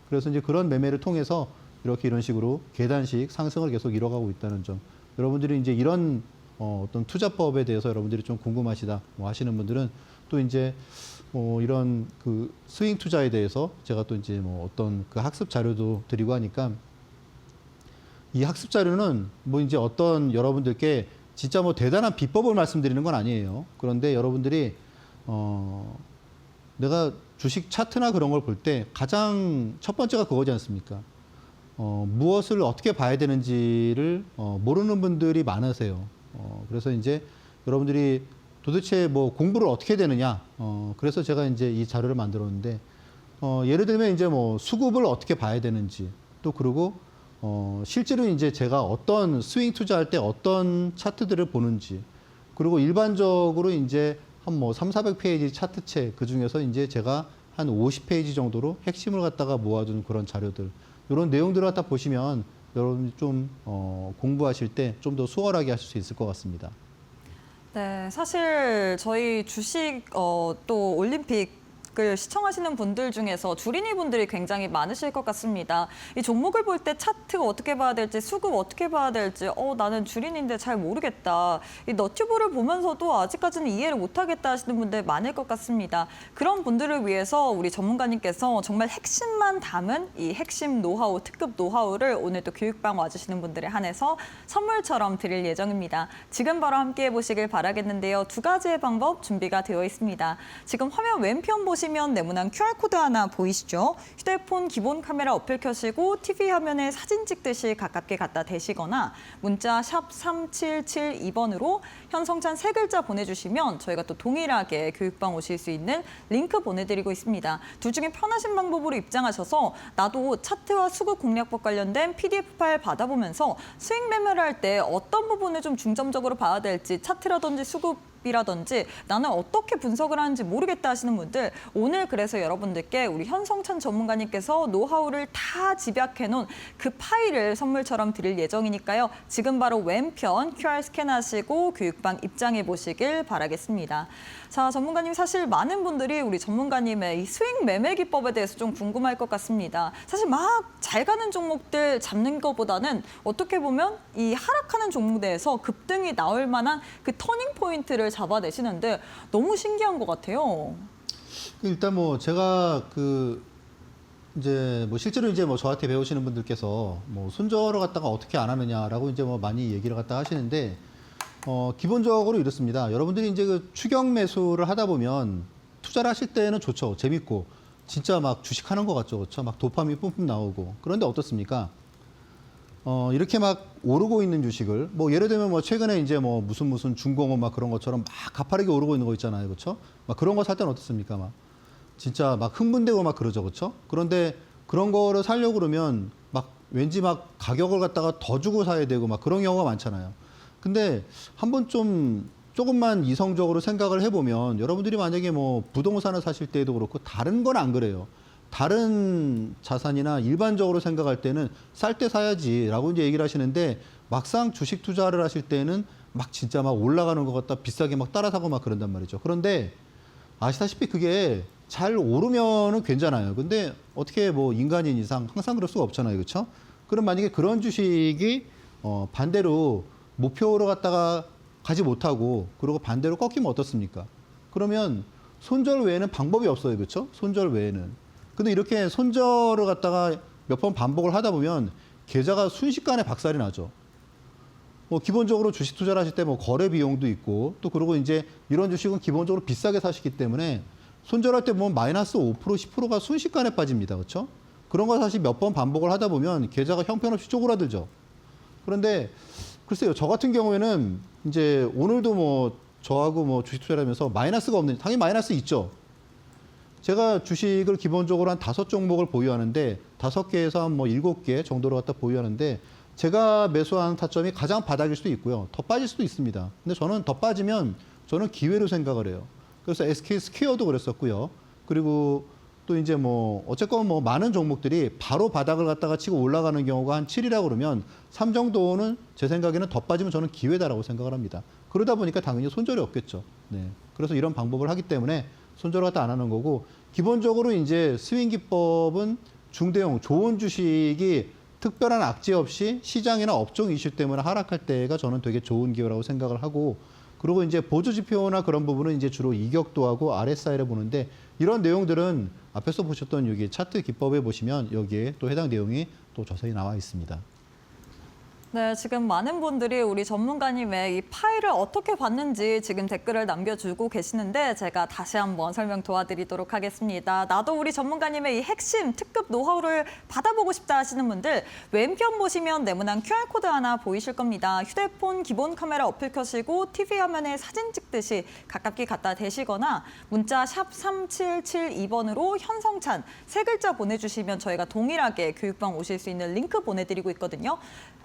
그래서 이제 그런 매매를 통해서 이렇게 이런 식으로 계단식 상승을 계속 이뤄가고 있다는 점. 여러분들이 이제 이런 어떤 투자법에 대해서 여러분들이 좀 궁금하시다 뭐 하시는 분들은 또 이제 이런 그 스윙 투자에 대해서 제가 또 이제 뭐 어떤 그 학습 자료도 드리고 하니까 이 학습 자료는 뭐 이제 어떤 여러분들께 진짜 뭐 대단한 비법을 말씀드리는 건 아니에요. 그런데 여러분들이 내가 주식 차트나 그런 걸 볼 때 가장 첫 번째가 그거지 않습니까? 무엇을 어떻게 봐야 되는지를 모르는 분들이 많으세요. 그래서 이제 여러분들이 도대체 뭐 공부를 어떻게 되느냐. 그래서 제가 이제 이 자료를 만들었는데, 예를 들면 이제 뭐 수급을 어떻게 봐야 되는지, 또 그리고, 실제로 이제 제가 어떤 스윙 투자할 때 어떤 차트들을 보는지, 그리고 일반적으로 이제 한 뭐 300~400페이지 차트책, 그 중에서 이제 제가 한 50페이지 정도로 핵심을 갖다가 모아둔 그런 자료들, 이런 내용들을 갖다 보시면 여러분이 좀, 공부하실 때 좀 더 수월하게 하실 수 있을 것 같습니다. 네, 사실 저희 주식 또 올림픽 종목을 시청하시는 분들 중에서 주린이 분들이 굉장히 많으실 것 같습니다. 이 종목을 볼 때 차트 어떻게 봐야 될지, 수급 어떻게 봐야 될지, 나는 주린인데 잘 모르겠다. 이 너튜브를 보면서도 아직까지는 이해를 못하겠다 하시는 분들 많을 것 같습니다. 그런 분들을 위해서 우리 전문가님께서 정말 핵심만 담은 이 핵심 노하우, 특급 노하우를 오늘 또 교육방 와주시는 분들에 한해서 선물처럼 드릴 예정입니다. 지금 바로 함께 해보시길 바라겠는데요. 두 가지의 방법 준비가 되어 있습니다. 지금 화면 왼편 보시면 네모난 QR코드 하나 보이시죠? 휴대폰 기본 카메라 어플 켜시고 TV 화면에 사진 찍듯이 가깝게 갖다 대시거나 문자 샵 3772번으로 현성찬 세 글자 보내주시면 저희가 또 동일하게 교육방 오실 수 있는 링크 보내드리고 있습니다. 둘 중에 편하신 방법으로 입장하셔서 나도 차트와 수급 공략법 관련된 PDF 파일 받아보면서 수익 매매를 할 때 어떤 부분을 좀 중점적으로 봐야 될지 차트라든지 수급이라든지 나는 어떻게 분석을 하는지 모르겠다 하시는 분들 오늘 그래서 여러분들께 우리 현성찬 전문가님께서 노하우를 다 집약해놓은 그 파일을 선물처럼 드릴 예정이니까요. 지금 바로 왼편 QR 스캔하시고 교육방 입장해 보시길 바라겠습니다. 자, 전문가님 사실 많은 분들이 우리 전문가님의 이 수익 매매 기법에 대해서 좀 궁금할 것 같습니다. 사실 막 잘 가는 종목들 잡는 것보다는 어떻게 보면 이 하락하는 종목 내에서 급등이 나올 만한 그 터닝 포인트를 잡아내시는데 너무 신기한 것 같아요. 일단 뭐 제가 이제 뭐 실제로 이제 뭐 저한테 배우시는 분들께서 뭐 손절을 갖다가 어떻게 안 하느냐라고 이제 뭐 많이 얘기를 갖다 하시는데 기본적으로 이렇습니다. 여러분들이 이제 그 추격 매수를 하다 보면 투자를 하실 때는 좋죠. 재밌고 진짜 막 주식하는 것 같죠. 그렇죠? 막 도파민 뿜뿜 나오고. 그런데 어떻습니까? 이렇게 막 오르고 있는 주식을 뭐 예를 들면 뭐 최근에 이제 뭐 무슨 중공업 막 그런 것처럼 막 가파르게 오르고 있는 거 있잖아요. 그렇죠? 막 그런 거 살 때는 어떻습니까? 막 진짜 막 흥분되고 막 그러죠. 그렇죠? 그런데 그런 거를 사려고 그러면 막 왠지 막 가격을 갖다가 더 주고 사야 되고 막 그런 경우가 많잖아요. 근데 한번 조금만 이성적으로 생각을 해보면 여러분들이 만약에 뭐 부동산을 사실 때도 그렇고 다른 건 안 그래요. 다른 자산이나 일반적으로 생각할 때는 쌀 때 사야지라고 이제 얘기를 하시는데 막상 주식 투자를 하실 때는 막 진짜 막 올라가는 것 같다 비싸게 막 따라 사고 막 그런단 말이죠. 그런데 아시다시피 그게 잘 오르면은 괜찮아요. 근데 어떻게 뭐 인간인 이상 항상 그럴 수가 없잖아요. 그렇죠? 그럼 만약에 그런 주식이 반대로 목표로 갖다가 가지 못하고 그리고 반대로 꺾이면 어떻습니까? 그러면 손절 외에는 방법이 없어요. 그렇죠? 손절 외에는. 근데 이렇게 손절을 갖다가 몇 번 반복을 하다 보면 계좌가 순식간에 박살이 나죠. 뭐 기본적으로 주식 투자를 하실 때 뭐 거래 비용도 있고 또 그리고 이제 이런 주식은 기본적으로 비싸게 사시기 때문에 손절할 때 보면 마이너스 5%, 10%가 순식간에 빠집니다. 그렇죠? 그런 거 사실 몇 번 반복을 하다 보면 계좌가 형편없이 쪼그라들죠. 그런데 글쎄요, 저 같은 경우에는 이제 오늘도 뭐 저하고 뭐 주식 투자를 하면서 마이너스가 없는, 당연히 마이너스 있죠. 제가 주식을 기본적으로 한 5종목을 보유하는데 5개에서 한 뭐 7개 정도로 갖다 보유하는데 제가 매수한 타점이 가장 바닥일 수도 있고요. 더 빠질 수도 있습니다. 근데 저는 더 빠지면 저는 기회로 생각을 해요. 그래서 SK 스퀘어도 그랬었고요. 그리고 또 이제 뭐 어쨌건 뭐 많은 종목들이 바로 바닥을 갖다가 치고 올라가는 경우가 한 7이라고 그러면 3 정도는 제 생각에는 더 빠지면 저는 기회다라고 생각을 합니다. 그러다 보니까 당연히 손절이 없겠죠. 네. 그래서 이런 방법을 하기 때문에 손절을 갖다 안 하는 거고 기본적으로 이제 스윙 기법은 중대형 좋은 주식이 특별한 악재 없이 시장이나 업종 이슈 때문에 하락할 때가 저는 되게 좋은 기회라고 생각을 하고 그리고 이제 보조 지표나 그런 부분은 이제 주로 이격도하고 RSI를 보는데 이런 내용들은 앞에서 보셨던 여기 차트 기법에 보시면 여기에 또 해당 내용이 또 자세히 나와 있습니다. 네, 지금 많은 분들이 우리 전문가님의 이 파일을 어떻게 봤는지 지금 댓글을 남겨주고 계시는데 제가 다시 한번 설명 도와드리도록 하겠습니다. 나도 우리 전문가님의 이 핵심 특급 노하우를 받아보고 싶다 하시는 분들 왼편 보시면 네모난 QR코드 하나 보이실 겁니다. 휴대폰 기본 카메라 어플 켜시고 TV 화면에 사진 찍듯이 가깝게 갖다 대시거나 문자 샵 3772번으로 현성찬 세 글자 보내주시면 저희가 동일하게 교육방 오실 수 있는 링크 보내드리고 있거든요.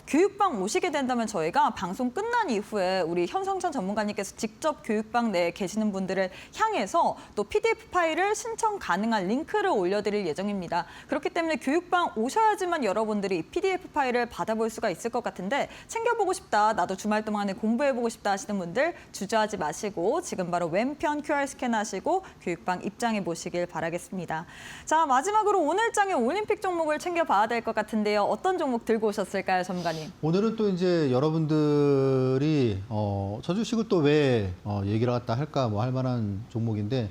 교육방 오시게 된다면 저희가 방송 끝난 이후에 우리 현성찬 전문가님께서 직접 교육방 내에 계시는 분들을 향해서 또 PDF 파일을 신청 가능한 링크를 올려드릴 예정입니다. 그렇기 때문에 교육방 오셔야지만 여러분들이 이 PDF 파일을 받아볼 수가 있을 것 같은데 챙겨보고 싶다, 나도 주말 동안에 공부해보고 싶다 하시는 분들 주저하지 마시고 지금 바로 왼편 QR 스캔하시고 교육방 입장해 보시길 바라겠습니다. 자, 마지막으로 오늘 장의 올림픽 종목을 챙겨봐야 될 것 같은데요. 어떤 종목 들고 오셨을까요, 전문가님? 오늘은 또 이제 여러분들이 저 주식을 또 왜 얘기를 갖다 할까 뭐 할 만한 종목인데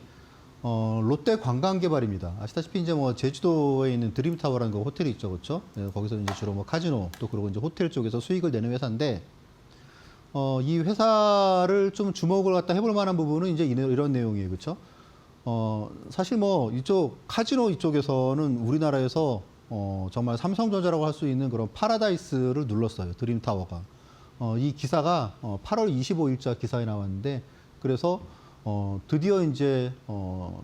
롯데 관광개발입니다. 아시다시피 이제 뭐 제주도에 있는 드림타워라는 그 호텔이 있죠, 그렇죠? 네, 거기서 이제 주로 뭐 카지노 또 그리고 이제 호텔 쪽에서 수익을 내는 회사인데 이 회사를 좀 주목을 갖다 해볼 만한 부분은 이제 이런 내용이에요, 그렇죠? 사실 뭐 이쪽 카지노 이쪽에서는 우리나라에서 정말 삼성전자라고 할 수 있는 그런 파라다이스를 눌렀어요. 드림타워가. 이 기사가 8월 25일자 기사에 나왔는데 그래서 드디어 이제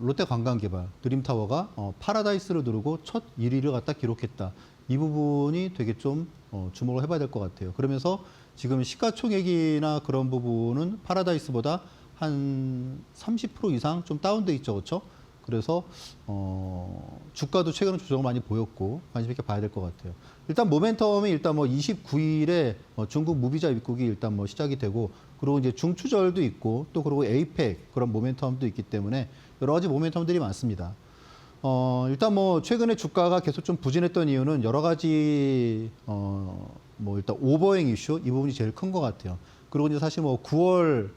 롯데관광개발 드림타워가 파라다이스를 누르고 첫 1위를 갖다 기록했다. 이 부분이 되게 좀 주목을 해봐야 될 것 같아요. 그러면서 지금 시가총액이나 그런 부분은 파라다이스보다 한 30% 이상 좀 다운돼 있죠, 그렇죠? 그래서 주가도 최근에 조정을 많이 보였고 관심 있게 봐야 될 것 같아요. 일단 모멘텀이 일단 뭐 29일에 중국 무비자 입국이 일단 뭐 시작이 되고 그리고 이제 중추절도 있고 또 그리고 에이펙 그런 모멘텀도 있기 때문에 여러 가지 모멘텀들이 많습니다. 일단 뭐 최근에 주가가 계속 좀 부진했던 이유는 여러 가지 뭐 일단 오버행 이슈 이 부분이 제일 큰 것 같아요. 그리고 이제 사실 뭐 9월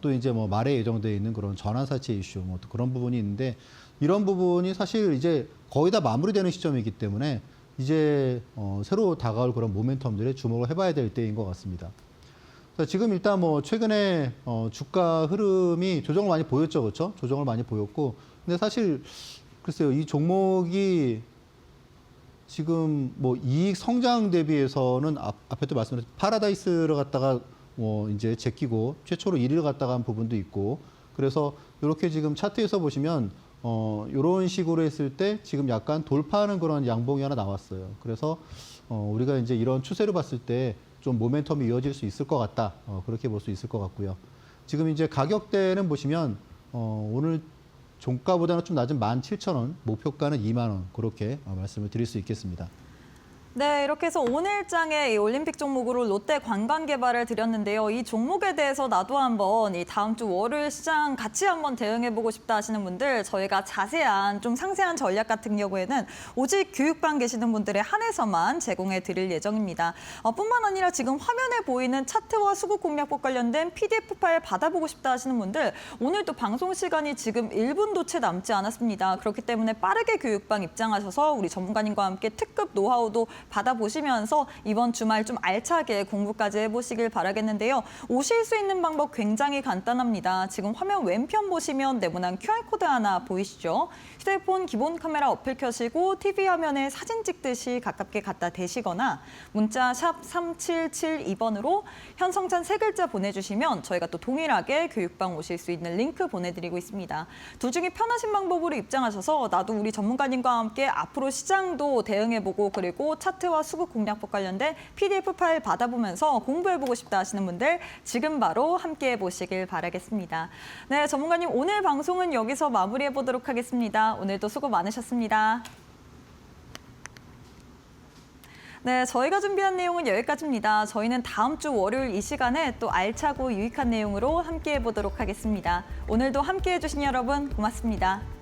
또 이제 뭐 말에 예정되어 있는 그런 전환사채 이슈 뭐 또 그런 부분이 있는데 이런 부분이 사실 이제 거의 다 마무리되는 시점이기 때문에 이제 새로 다가올 그런 모멘텀들에 주목을 해봐야 될 때인 것 같습니다. 자, 지금 일단 뭐 최근에 주가 흐름이 조정을 많이 보였죠, 그렇죠? 조정을 많이 보였고 근데 사실 글쎄요 이 종목이 지금 뭐 이익 성장 대비해서는 앞에도 말씀드렸죠 파라다이스를 갖다가 이제 제끼고 최초로 1위를 갖다가 한 부분도 있고 그래서 이렇게 지금 차트에서 보시면 이런 식으로 했을 때 지금 약간 돌파하는 그런 양봉이 하나 나왔어요. 그래서 우리가 이제 이런 추세를 봤을 때 좀 모멘텀이 이어질 수 있을 것 같다. 그렇게 볼 수 있을 것 같고요. 지금 이제 가격대는 보시면 오늘 종가보다는 좀 낮은 17,000원, 목표가는 2만 원 그렇게 말씀을 드릴 수 있겠습니다. 네, 이렇게 해서 오늘 장에 이 올림픽 종목으로 롯데 관광개발을 드렸는데요. 이 종목에 대해서 나도 한번 이 다음 주 월요일 시장 같이 한번 대응해보고 싶다 하시는 분들 저희가 자세한 좀 상세한 전략 같은 경우에는 오직 교육방 계시는 분들에 한해서만 제공해 드릴 예정입니다. 뿐만 아니라 지금 화면에 보이는 차트와 수급 공략법 관련된 PDF 파일 받아보고 싶다 하시는 분들 오늘도 방송 시간이 지금 1분도 채 남지 않았습니다. 그렇기 때문에 빠르게 교육방 입장하셔서 우리 전문가님과 함께 특급 노하우도 받아보시면서 이번 주말 좀 알차게 공부까지 해보시길 바라겠는데요. 오실 수 있는 방법 굉장히 간단합니다. 지금 화면 왼편 보시면 네모난 QR코드 하나 보이시죠? 휴대폰 기본 카메라 어플 켜시고 TV 화면에 사진 찍듯이 가깝게 갖다 대시거나 문자 샵 3772번으로 현성찬 세 글자 보내주시면 저희가 또 동일하게 교육방 오실 수 있는 링크 보내드리고 있습니다. 둘 중에 편하신 방법으로 입장하셔서 나도 우리 전문가님과 함께 앞으로 시장도 대응해보고 그리고 차트와 수급 공략법 관련된 PDF 파일 받아보면서 공부해보고 싶다 하시는 분들 지금 바로 함께해 보시길 바라겠습니다. 네, 전문가님 오늘 방송은 여기서 마무리해보도록 하겠습니다. 오늘도 수고 많으셨습니다. 네, 저희가 준비한 내용은 여기까지입니다. 저희는 다음 주 월요일 이 시간에 또 알차고 유익한 내용으로 함께해 보도록 하겠습니다. 오늘도 함께해 주신 여러분 고맙습니다.